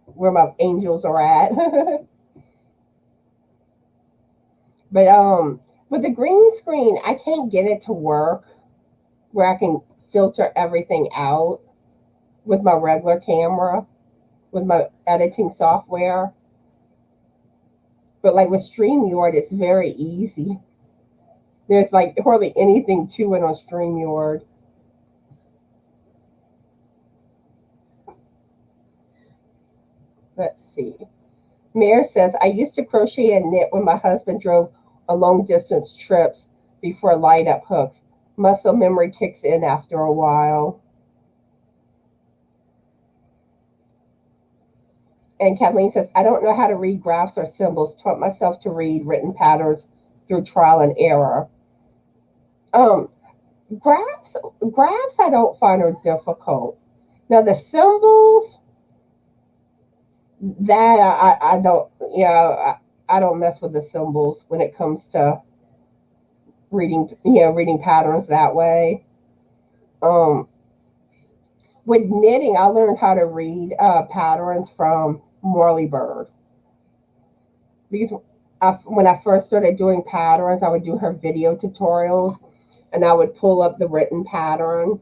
where my angels are at. But with the green screen, I can't get it to work where I can filter everything out with my regular camera, with my editing software. But like with StreamYard, it's very easy. There's like hardly anything to it on StreamYard. Let's see. Mayor says, I used to crochet and knit when my husband drove a long distance trips before light up hooks. Muscle memory kicks in after a while. And Kathleen says, I don't know how to read graphs or symbols. Taught myself to read written patterns through trial and error. Graphs I don't find are difficult. Now the symbols, that I don't, I don't mess with the symbols when it comes to reading patterns that way. With knitting, I learned how to read patterns from Morley Bird. Because when I first started doing patterns, I would do her video tutorials, and I would pull up the written pattern,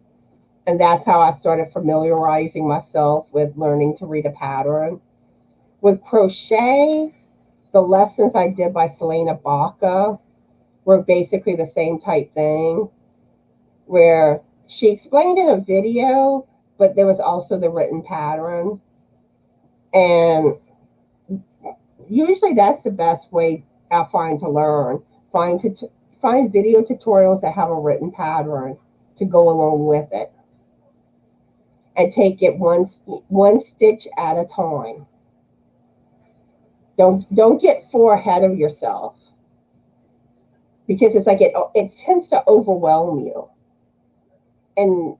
and that's how I started familiarizing myself with learning to read a pattern. With crochet, the lessons I did by Selena Baca were basically the same type thing, where she explained in a video, but there was also the written pattern. And usually that's the best way I find to learn. Find video tutorials that have a written pattern to go along with it. And take it one stitch at a time. Don't get far ahead of yourself, because it's like it tends to overwhelm you. And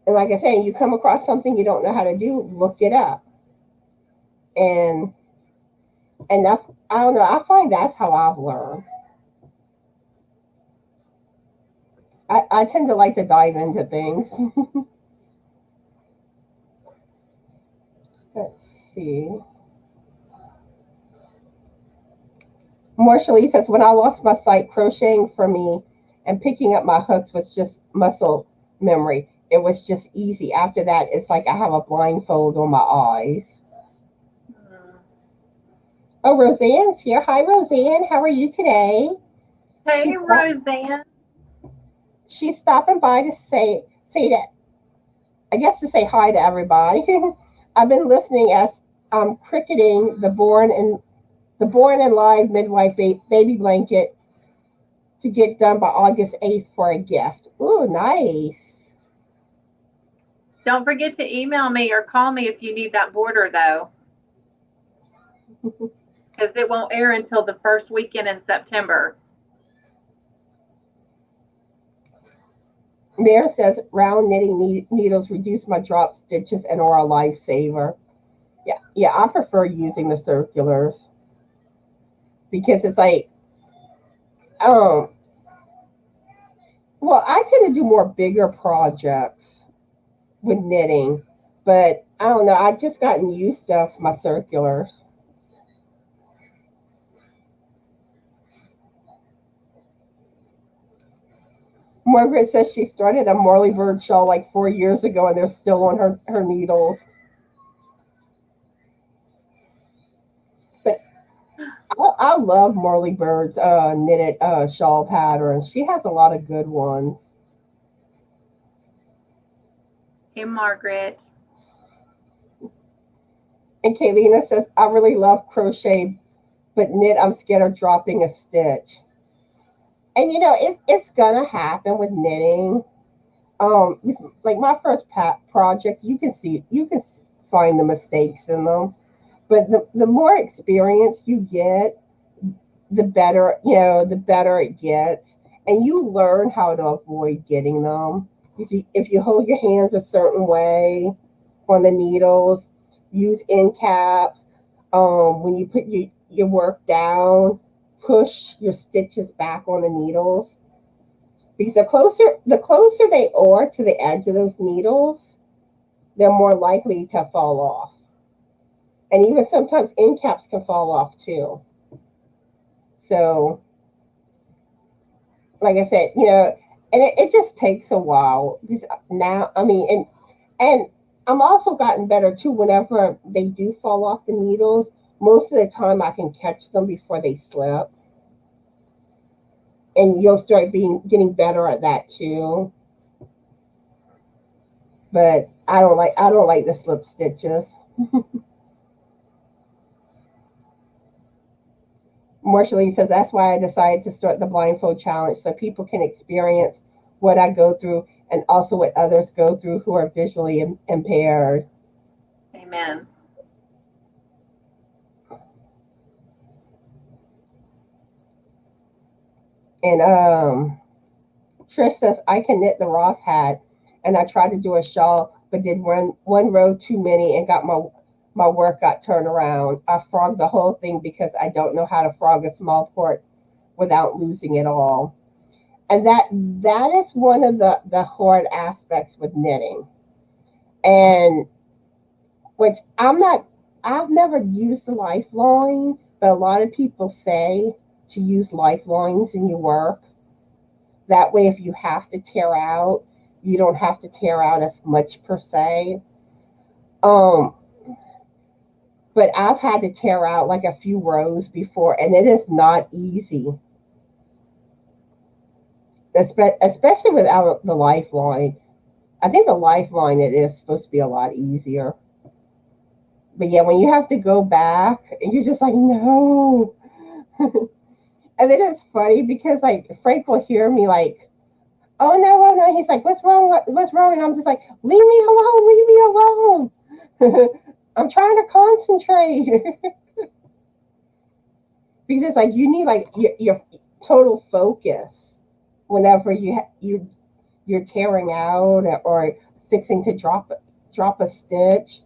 like I say, you come across something you don't know how to do, look it up. And I don't know, I find that's how I've learned. I tend to like to dive into things. Let's see. Marcia Lee says, when I lost my sight, crocheting for me and picking up my hooks was just muscle memory. It was just easy. After that, it's like I have a blindfold on my eyes. Oh, Roseanne's here. Hi, Roseanne. How are you today? Hey, Roseanne. She's stopping by to say that, I guess to say hi to everybody. I've been listening as I'm cricketing the born and live midwife baby blanket to get done by August 8th for a gift. Ooh, nice. Don't forget to email me or call me if you need that border, though, because it won't air until the first weekend in September. Mare says round knitting needles reduce my drop stitches and are a lifesaver. Yeah, I prefer using the circulars because it's like, um, well, I tend to do more bigger projects with knitting, but I don't know. I've just gotten used to my circulars. Margaret says she started a Marley Bird shawl like 4 years ago, and they're still on her needles. But I love Marley Bird's knitted shawl patterns. She has a lot of good ones. Hey, Margaret. And Kaylina says, I really love crochet, but knit, I'm scared of dropping a stitch. And it's gonna happen with knitting. Like my first projects, you can find the mistakes in them, but the more experience you get, the better it gets, and you learn how to avoid getting them. You see, if you hold your hands a certain way on the needles, use end caps. When you put your work down, push your stitches back on the needles, because the closer they are to the edge of those needles, they're more likely to fall off. And even sometimes end caps can fall off too. So, like I said, and it just takes a while. Because now, I mean, and I'm also gotten better too. Whenever they do fall off the needles, most of the time I can catch them before they slip, and you'll start getting better at that too. But I don't like the slip stitches. Marcia Lee says that's why I decided to start the blindfold challenge so people can experience what I go through and also what others go through who are visually impaired. Amen. And Trish says I can knit the Ross hat, and I tried to do a shawl, but did one row too many and got my work got turned around. I frogged the whole thing because I don't know how to frog a small part without losing it all. And that is one of the hard aspects with knitting. And which I've never used the lifeline, but a lot of people say to use lifelines in your work. That way, if you have to tear out, you don't have to tear out as much per se. Um, but I've had to tear out like a few rows before, and it is not easy, especially without the lifeline. I think the lifeline it is supposed to be a lot easier. But yeah, when you have to go back and you're just like, no. And then it's funny because like Frank will hear me like, oh no, oh no. He's like, what's wrong? What's wrong? And I'm just like, leave me alone, leave me alone. I'm trying to concentrate. Because it's like you need like your total focus whenever you're tearing out or fixing to drop a stitch.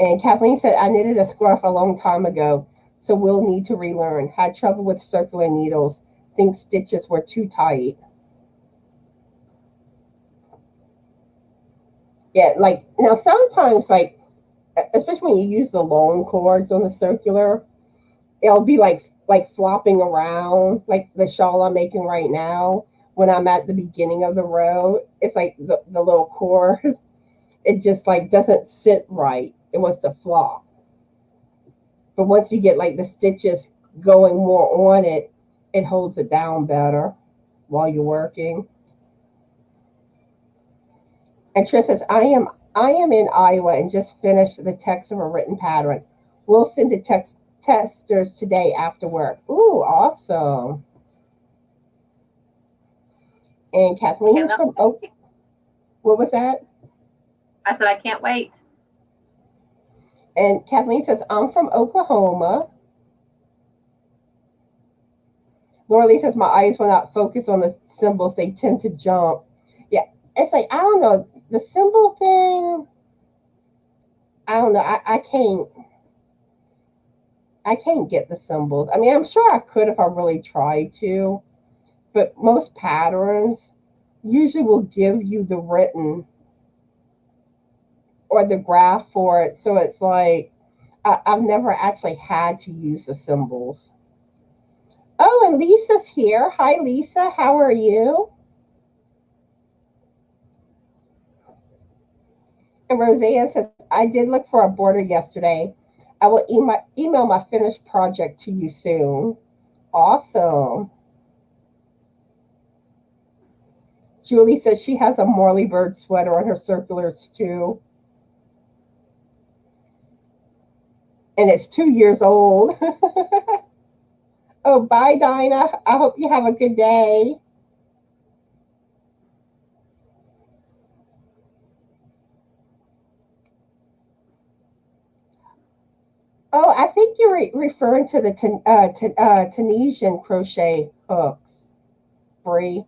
And Kathleen said, I knitted a scarf a long time ago, so we'll need to relearn. Had trouble with circular needles. think stitches were too tight. Yeah, like now sometimes like especially when you use the long cords on the circular, it'll be like flopping around like the shawl I'm making right now. When I'm at the beginning of the row, it's like the little cord, it just like doesn't sit right. It wants to flop. But once you get like the stitches going more on it, it holds it down better while you're working. And Trish says, I am in Iowa and just finished the text of a written pattern. We'll send the text testers today after work. Ooh, awesome. And Kathleen is from Oak. What was that? I said I can't wait. And Kathleen says, I'm from Oklahoma. Laura Lee says, my eyes will not focus on the symbols. They tend to jump. Yeah, it's like, I don't know. The symbol thing, I don't know. I can't get the symbols. I mean, I'm sure I could if I really tried to, but most patterns usually will give you the written or the graph for it. So it's like I've never actually had to use the symbols. Oh, and Lisa's here. Hi, Lisa. How are you? And Roseanne says, I did look for a border yesterday. I will email my finished project to you soon. Awesome. Julie says she has a Morley Bird sweater on her circulars too. And it's 2 years old. Oh, bye, Dinah. I hope you have a good day. Oh, I think you're referring to the Tunisian crochet hooks, Bree.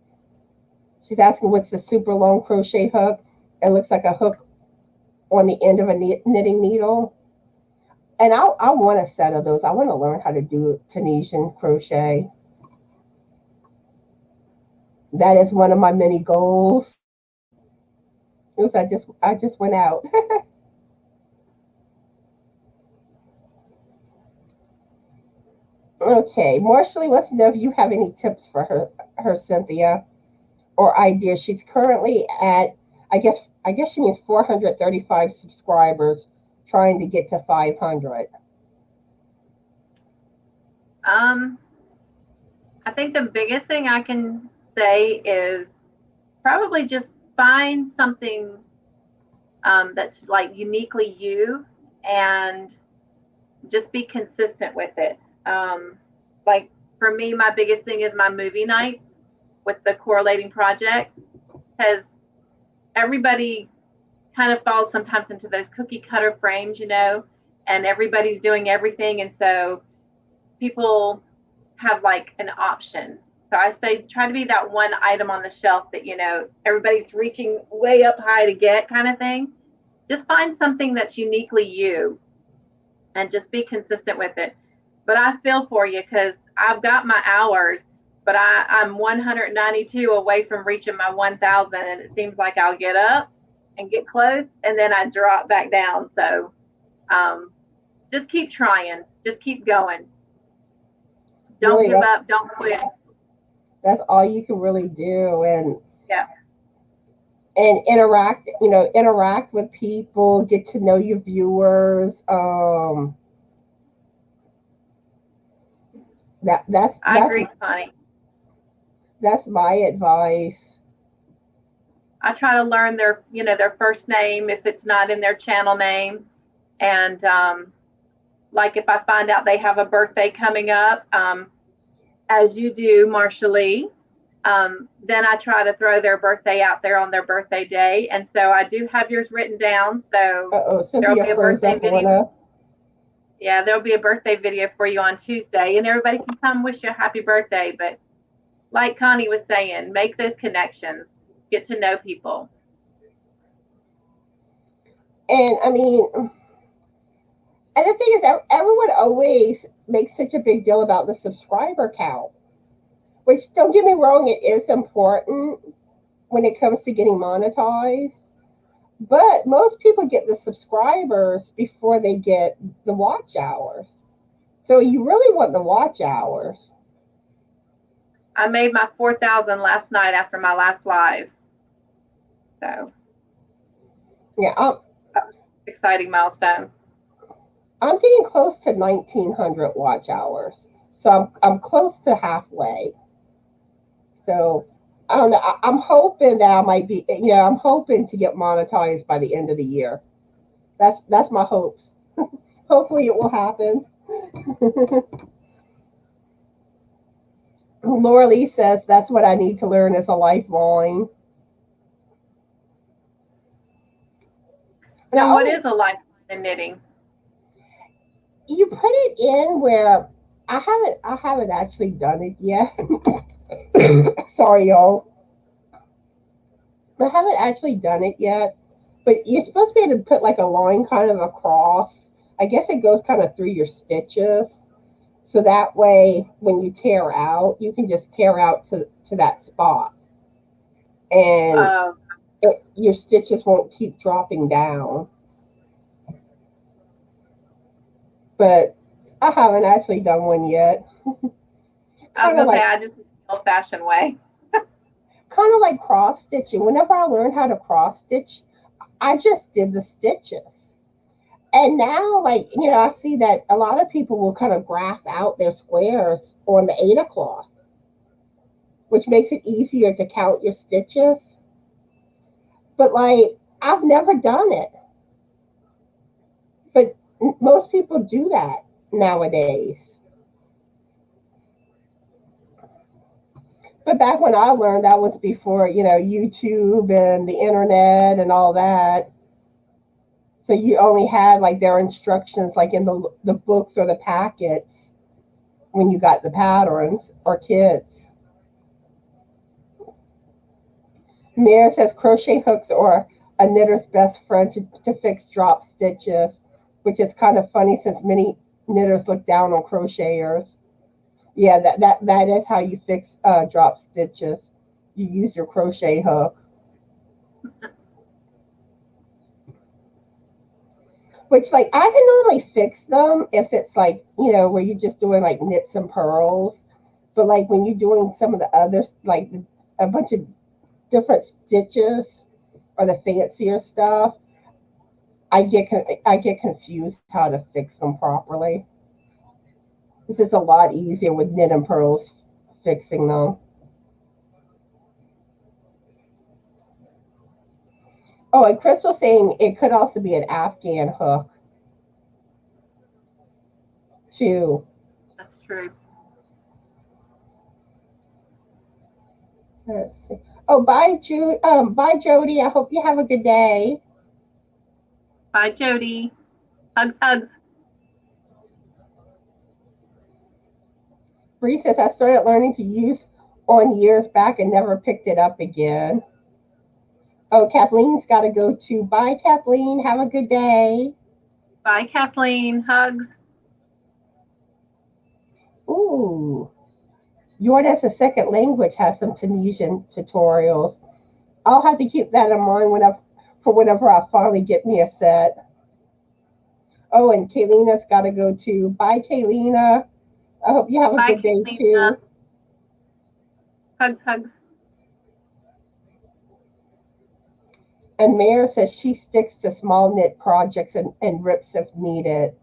She's asking what's the super long crochet hook. It looks like a hook on the end of a knitting needle. And I want a set of those. I want to learn how to do Tunisian crochet. That is one of my many goals. Oops, I just went out. Okay, Marshall wants to know if you have any tips for her Cynthia or ideas. She's currently at I guess she means 435 subscribers, trying to get to 500. I think the biggest thing I can say is probably just find something that's like uniquely you and just be consistent with it. Like for me, my biggest thing is my movie nights with the correlating projects, because everybody kind of falls sometimes into those cookie cutter frames, and everybody's doing everything. And so people have like an option. So I say try to be that one item on the shelf that, everybody's reaching way up high to get kind of thing. Just find something that's uniquely you and just be consistent with it. But I feel for you because I've got my hours, but I'm 192 away from reaching my 1,000. And it seems like I'll get up and get close and then I drop back down. So just keep trying, just keep going. Don't Really, give up, don't quit. that's all you can really do. Yeah, And interact with people, get to know your viewers. I agree, Connie. That's my advice. I try to learn their first name if it's not in their channel name. And like if I find out they have a birthday coming up, as you do, Marsha Lee, then I try to throw their birthday out there on their birthday day. And so I do have yours written down. So there'll be a birthday video. Yeah, there'll be a birthday video for you on Tuesday, and everybody can come wish you a happy birthday. But like Connie was saying, make those connections, get to know people. And I mean, and the thing is that everyone always makes such a big deal about the subscriber count. Which, don't get me wrong, it is important when it comes to getting monetized. But most people get the subscribers before they get the watch hours. So you really want the watch hours. I made my 4,000 last night after my last live. So, Yeah, exciting milestone. I'm getting close to 1,900 watch hours. So I'm close to halfway. So I don't know. I'm hoping that I might be. Yeah, I'm hoping to get monetized by the end of the year. That's my hopes. Hopefully, it will happen. Laura Lee says that's what I need to learn as a lifeline. And I'm Now, what only is a lifeline in knitting? you put it in where I haven't actually done it yet. Sorry, y'all. I haven't actually done it yet. But you're supposed to be able to put like a line kind of across. I guess it goes kind of through your stitches. So that way, when you tear out, you can just tear out to that spot. And Uh, your stitches won't keep dropping down. But I haven't actually done one yet. I was kind of gonna say like I just old fashioned way. kind of like cross stitching. Whenever I learned how to cross stitch, I just did the stitches. And now, like, I see that a lot of people will kind of graph out their squares on the Ada cloth, which makes it easier to count your stitches. But, like, I've never done it. But most people do that nowadays. But back when I learned, that was before, YouTube and the internet and all that. So you only had like their instructions like in the books or the packets when you got the patterns or kits. Mira says crochet hooks are a knitter's best friend to fix drop stitches, which is kind of funny since many knitters look down on crocheters. Yeah, that is how you fix drop stitches. You use your crochet hook. Which, like, I can normally fix them if it's like, where you're just doing like knits and pearls. But like when you're doing some of the others, like a bunch of different stitches or the fancier stuff, I get confused how to fix them properly. This is a lot easier with knit and pearls fixing them. Oh, and Crystal's saying it could also be an Afghan hook too. That's true. Let's see. Oh, bye, bye, Jody. I hope you have a good day. Bye, Jody. Hugs, hugs. Bree says I started learning to use on years back and never picked it up again. Oh, Kathleen's got to go too. Bye, Kathleen. Have a good day. Bye, Kathleen. Hugs. Ooh, Yours as a second language has some Tunisian tutorials. I'll have to keep that in mind whenever I finally get me a set. Oh, and Kaylina's got to go too. Bye, Kaylina. I hope you have a Bye, good day too. Kaylina. Hugs, hugs. And Mare says she sticks to small knit projects and rips if needed.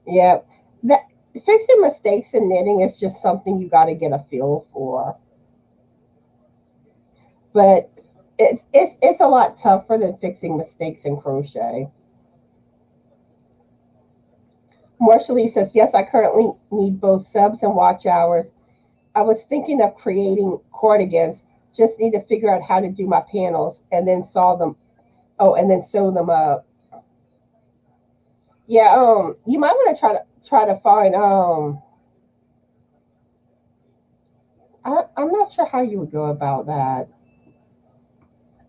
Yeah, that fixing mistakes in knitting is just something you got to get a feel for. But it's a lot tougher than fixing mistakes in crochet. Marcia Lee says, yes, I currently need both subs and watch hours. I was thinking of creating cardigans. Just need to figure out how to do my panels and then saw them. Oh, and then sew them up. Yeah, you might want to try to find I'm not sure how you would go about that.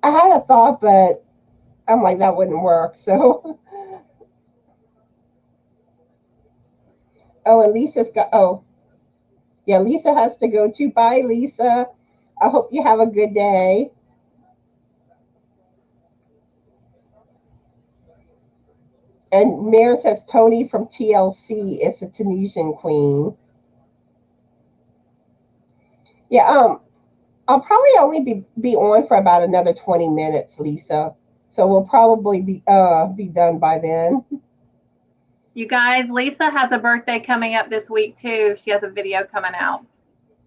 I had a thought, but I'm like that wouldn't work. So oh, and Lisa's got Yeah, Lisa has to go too. Bye, Lisa. I hope you have a good day. And Mare says Tony from TLC is a Tunisian queen. Yeah, I'll probably only be on for about another 20 minutes, Lisa. So we'll probably be done by then. You guys, Lisa has a birthday coming up this week too. She has a video coming out.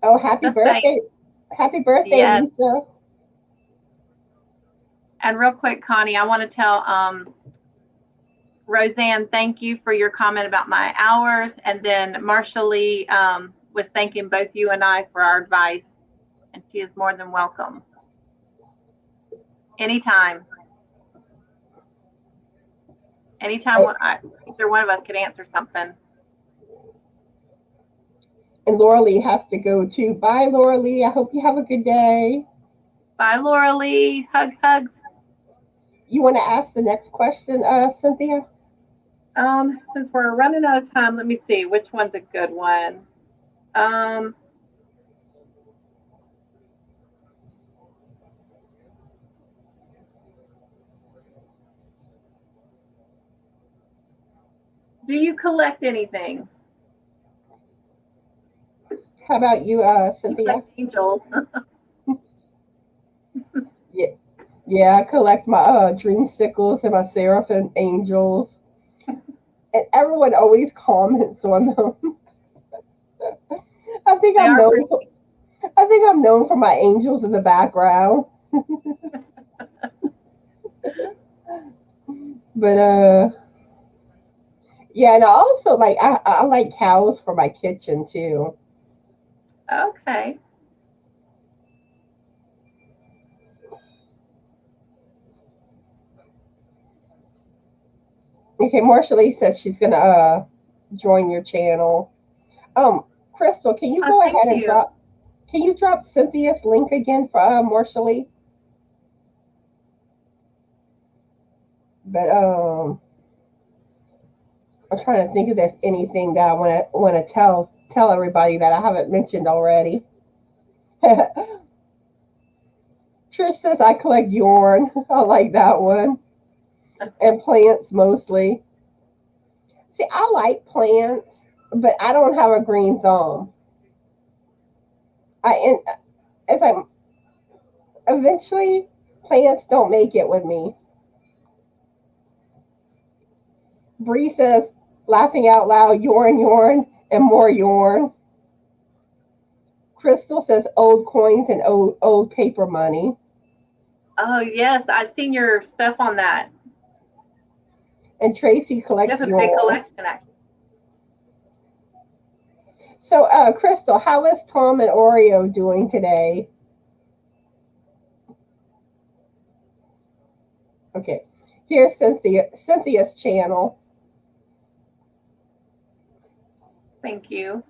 Oh, happy Just saying. birthday. Happy birthday, Yes. Lisa. And real quick, Connie, I want to tell Roseanne, thank you for your comment about my hours. And then Marcia Lee was thanking both you and I for our advice. And she is more than welcome. Anytime. Anytime either one of us could answer something. And Laura Lee has to go too. Bye, Laura Lee. I hope you have a good day. Bye, Laura Lee. Hugs. You want to ask the next question, Cynthia? Since we're running out of time, let me see which one's a good one. Do you collect anything? How about you, Cynthia? Angels. Yeah, I collect my dreamsicles and my seraphim angels. And everyone always comments on them. I think I'm known for my angels in the background. But yeah, and I also I like cows for my kitchen too. Okay. Okay, Marcia Lee says she's gonna join your channel. Crystal, can you go ahead and drop Cynthia's link again for Marcia Lee? But I'm trying to think if there's anything that I want to tell everybody that I haven't mentioned already. Trish says I collect yarn. I like that one. And plants mostly. See, I like plants, but I don't have a green thumb. As I'm eventually plants don't make it with me. Bree says, laughing out loud, yarn, and more yarn. Crystal says old coins and old paper money. Oh yes, I've seen your stuff on that. And Tracy collects yarn. Big collection, actually. So, Crystal, how is Tom and Oreo doing today? Okay, here's Cynthia's channel. Thank you.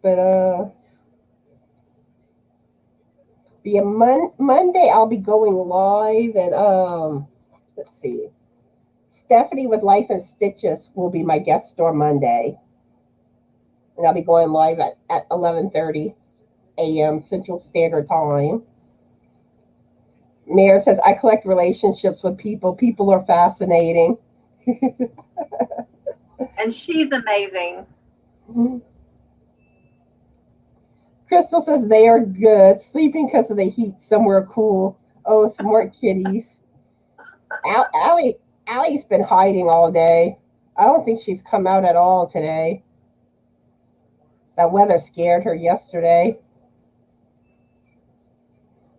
But yeah, Monday I'll be going live, and let's see, Stephanie with Life and Stitches will be my guest star Monday, and I'll be going live at 11:30 a.m. Central Standard Time. Mare says I collect relationships with people. People are fascinating. And she's amazing. Crystal says they are good. Sleeping because of the heat somewhere cool. Oh, smart kitties. Allie's been hiding all day. I don't think she's come out at all today. That weather scared her yesterday.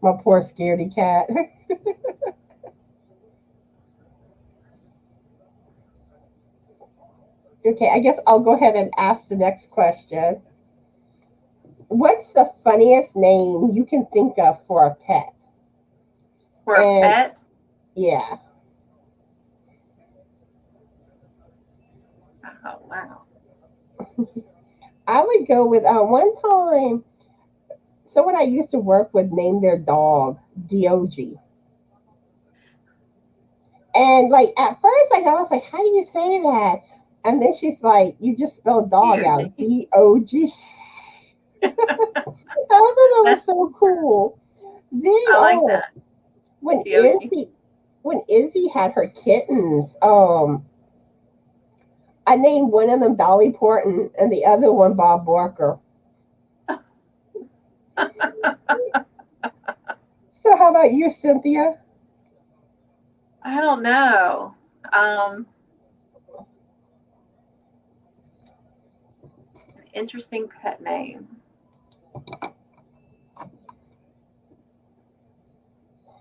My poor scaredy cat. Okay, I guess I'll go ahead and ask the next question. What's the funniest name you can think of for a pet? For a pet? Yeah. Oh, wow. I would go with one time, someone I used to work with named their dog Dog. And like at first, I was like, how do you say that? And then she's like, you just spelled dog out. DOG. DOG. I thought that was That's, so cool. Then I like that. when DOG. Izzy had her kittens, I named one of them Dolly Parton and the other one Bob Barker. So how about you, Cynthia? I don't know. Um, an interesting pet name.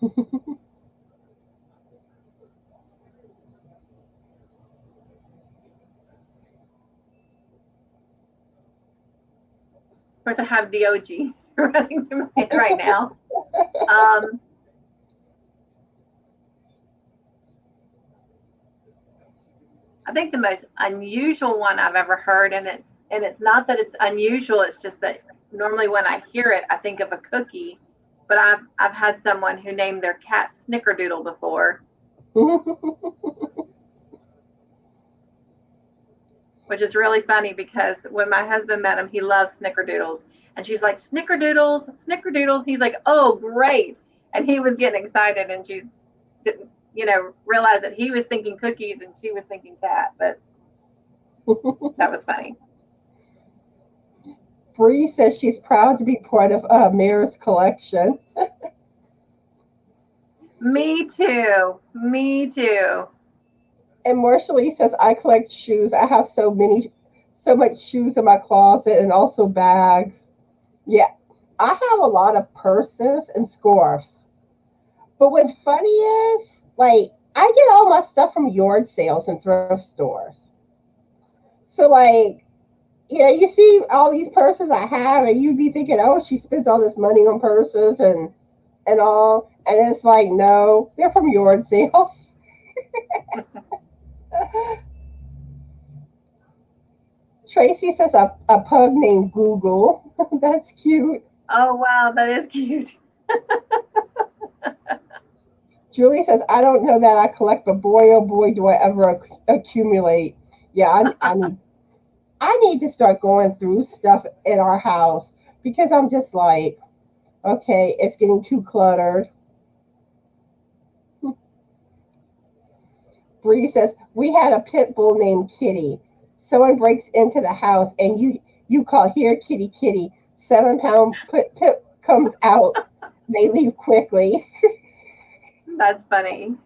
Of course, I have DOG running through my head right now. Um, I think the most unusual one I've ever heard, and it's not that it's unusual. It's just that normally when I hear it, I think of a cookie. But I've had someone who named their cat Snickerdoodle before, which is really funny because when my husband met him, he loves Snickerdoodles, and she's like Snickerdoodles, Snickerdoodles. He's like, oh great, and he was getting excited, and she didn't, realize that he was thinking cookies and she was thinking cat, but that was funny. Bree says she's proud to be part of Mayor's collection. Me too. Me too. And Marshall says, I collect shoes. I have so much shoes in my closet and also bags. Yeah, I have a lot of purses and scarves. But what's funny is, like, I get all my stuff from yard sales and thrift stores. So, like, you see all these purses I have, and you'd be thinking, oh, she spends all this money on purses and all. And it's like, no, they're from yard sales. Tracy says a pug named Google. That's cute. Oh wow, that is cute. Julie says, I don't know that I collect, but boy, oh boy, do I ever accumulate. Yeah, I need to start going through stuff in our house because I'm just like, okay, it's getting too cluttered. Bree says, we had a pit bull named Kitty. Someone breaks into the house and you call, here, kitty, kitty. 7 pound pit comes out. They leave quickly. That's funny.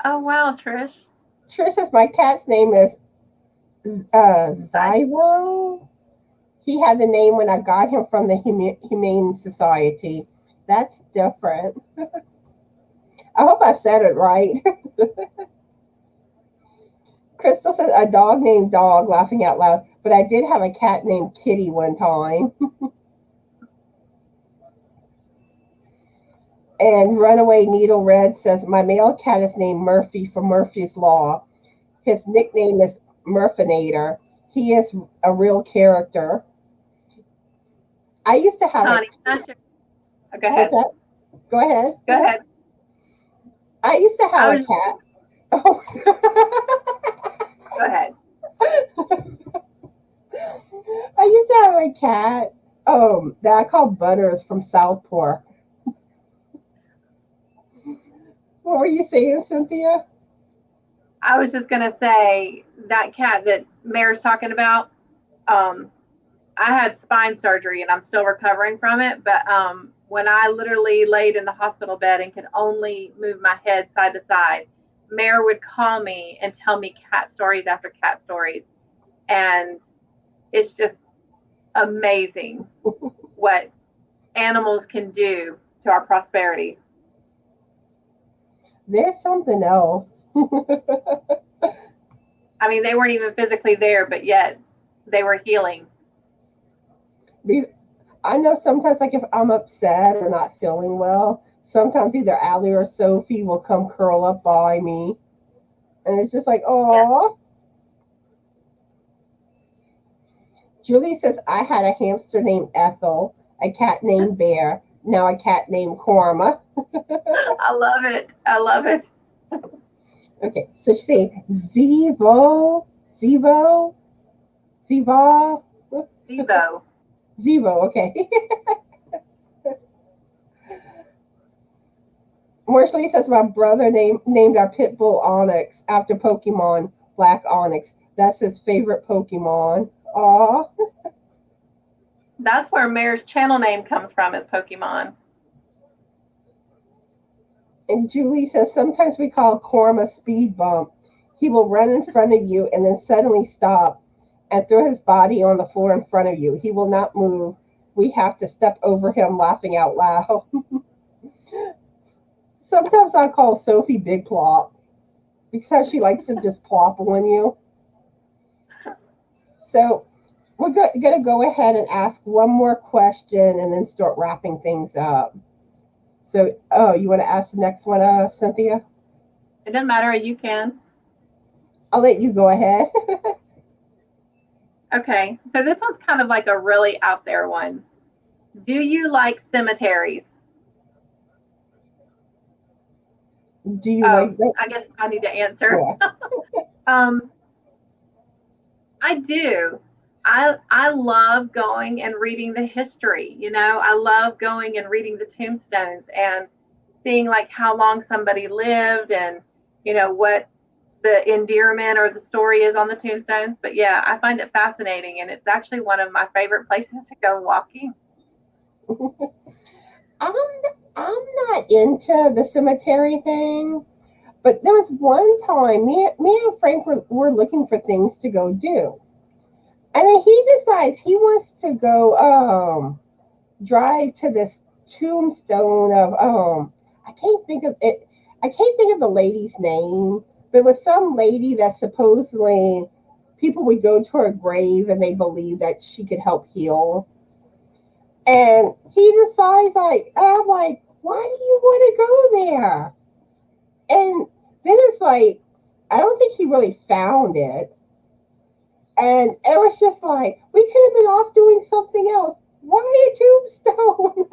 Oh wow, Trish. Trish says, my cat's name is Zyro. He had the name when I got him from the Humane Society. That's different. I hope I said it right. Crystal says, a dog named Dog, laughing out loud. But I did have a cat named Kitty one time. And Runaway Needle Red says, my male cat is named Murphy from Murphy's Law. His nickname is Murphinator. He is a real character. I used to have Connie, go ahead. What's that? Go ahead. Go ahead. I used to have a cat. Oh. Go ahead. I used to have a cat that I called Butters from South Park. What were you saying, Cynthia? I was just gonna say that cat that Mayor's talking about. I had spine surgery and I'm still recovering from it. But when I literally laid in the hospital bed and could only move my head side to side, Mayor would call me and tell me cat stories after cat stories, and it's just amazing what animals can do to our prosperity. There's something else. I mean, they weren't even physically there, but yet they were healing. I know sometimes, like if I'm upset or not feeling well, sometimes either Allie or Sophie will come curl up by me, and it's just like, oh. Yes. Julie says, I had a hamster named Ethel, a cat named Bear, now a cat named Karma. I love it. I love it. Okay, so she's saying Zevo, Zevo, Ziva, Devo. Zevo. Okay. Marshall says my brother named our pit bull Onyx after Pokemon Black Onyx. That's his favorite Pokemon. Aw. That's where Mare's channel name comes from, is Pokemon. And Julie says sometimes we call Corm a speed bump. He will run in front of you and then suddenly stop and throw his body on the floor in front of you. He will not move. We have to step over him laughing out loud. Sometimes I call Sophie Big Plop because she likes to just plop on you. So we're going to go ahead and ask one more question and then start wrapping things up. So, you want to ask the next one, Cynthia? It doesn't matter. You can. I'll let you go ahead. Okay. So this one's kind of like a really out there one. Do you like cemeteries? Do you like that? I guess I need to answer. Yeah. I do. I love going and reading the history. I love going and reading the tombstones and seeing like how long somebody lived and what the endearment or the story is on the tombstones. But yeah, I find it fascinating, and it's actually one of my favorite places to go walking. I'm I'm not into the cemetery thing, but there was one time me and Frank were looking for things to go do, and then he decides he wants to go drive to this tombstone of I can't think of it. I can't think of the lady's name, but it was some lady that supposedly people would go to her grave and they believe that she could help heal. And he decides like I'm like, why do you want to go there? And then it's like I don't think he really found it. And it was just like we could have been off doing something else. Why a tombstone?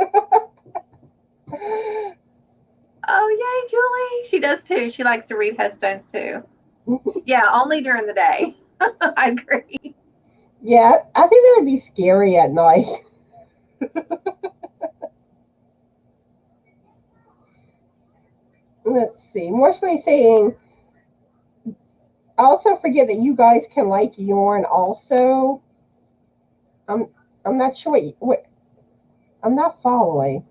Oh, yay, Julie. She does too. She likes to read headstones too. Yeah, only during the day. I agree. Yeah, I think that would be scary at night. Let's see. Mostly saying, I also forget that you guys can like yarn also. I'm I'm not sure what I'm not following.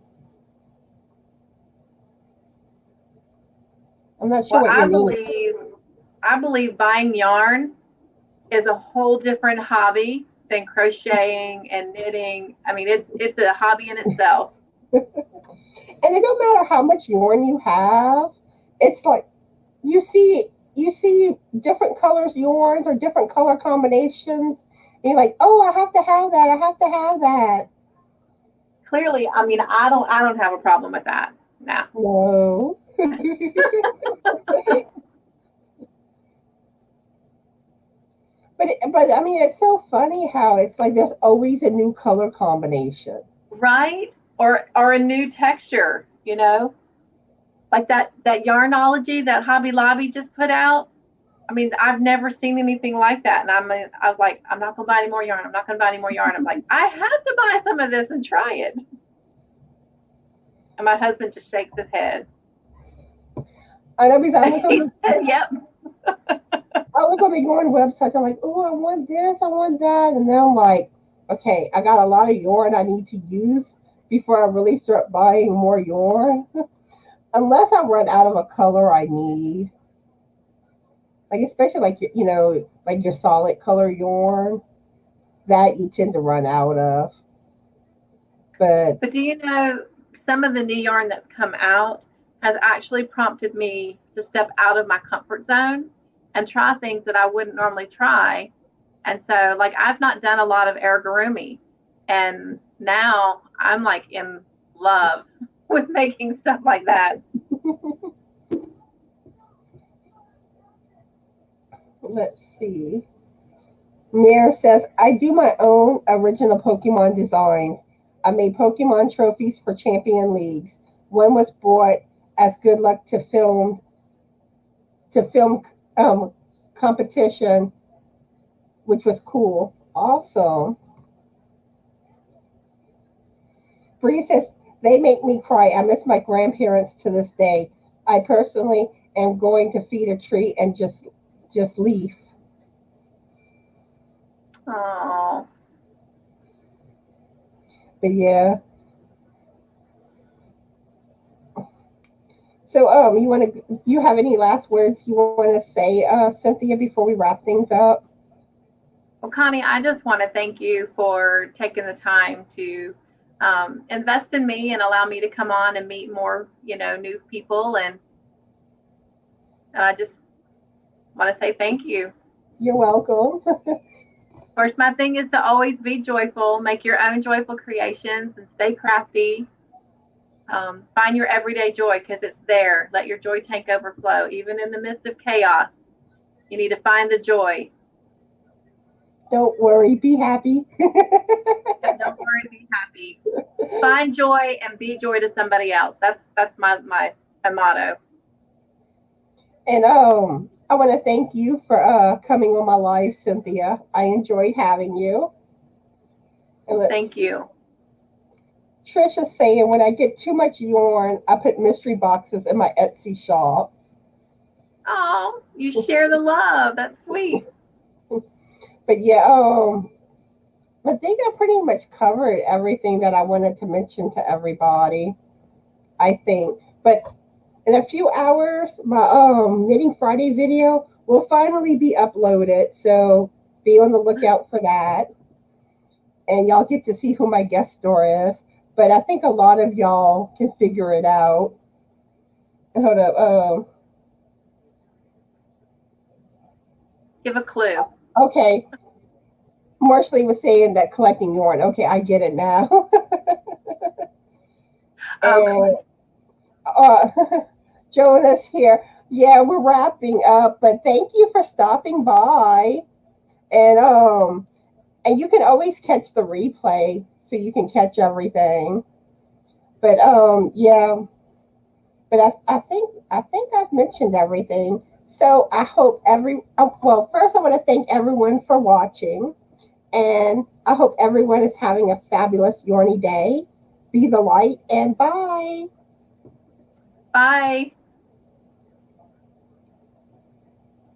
I'm not sure Well, what you're meaning. I believe buying yarn is a whole different hobby than crocheting and knitting. I mean, it's a hobby in itself. And it don't matter how much yarn you have. It's like you see different colors yarns or different color combinations. And you're like, oh, I have to have that. I have to have that. Clearly, I mean, I don't have a problem with that. No. No. But I mean, it's so funny how it's like there's always a new color combination. Right? Or a new texture. Like that Yarnology that Hobby Lobby just put out. I mean, I've never seen anything like that. And I was like, I'm not gonna buy any more yarn. I'm not gonna buy any more yarn. I'm like, I have to buy some of this and try it. And my husband just shakes his head. I know because He said, yep. I look on the yarn websites. I'm like, oh, I want this, I want that, and then I'm like, okay, I got a lot of yarn I need to use before I really start buying more yarn. Unless I run out of a color I need, like especially like like your solid color yarn that you tend to run out of. But But do you know some of the new yarn that's come out has actually prompted me to step out of my comfort zone and try things that I wouldn't normally try. And so, like, I've not done a lot of erigurumi, and now I'm like in love with making stuff like that. let's see. Nair says, I do my own original Pokemon designs. I made Pokemon trophies for champion leagues. One was bought as good luck to film to film competition, which was cool. Awesome. Bree says, they make me cry. I miss my grandparents to this day. I personally am going to feed a tree and just leave. Oh, But yeah. So you have any last words you want to say, Cynthia, before we wrap things up? well, Connie, I just want to thank you for taking the time to invest in me and allow me to come on and meet more, new people. And I just want to say thank you. You're welcome. Of course, my thing is to always be joyful, make your own joyful creations, and stay crafty. Find your everyday joy because it's there. Let your joy tank overflow. Even in the midst of chaos, you need to find the joy. Don't worry, be happy. And don't worry, be happy. Find joy and be joy to somebody else. That's my motto. And I want to thank you for coming on my live, Cynthia. I enjoyed having you. And let's Thank you. Trisha saying, when I get too much yarn, I put mystery boxes in my Etsy shop. Oh, you share the love. That's sweet. But yeah, I think I pretty much covered everything that I wanted to mention to everybody. I think, but in a few hours, my Knitting Friday video will finally be uploaded. So be on the lookout for that, and y'all get to see who my guest star is. But I think a lot of y'all can figure it out. Hold up. Give a clue. Okay. Marshall was saying that collecting yarn. Okay, I get it now. Okay. And uh, Jonas here. Yeah, we're wrapping up, but thank you for stopping by. And and you can always catch the replay, so you can catch everything. But yeah, but I think I've mentioned everything. So I hope well, first I want to thank everyone for watching, and I hope everyone is having a fabulous yarny day. Be the light, and bye. Bye.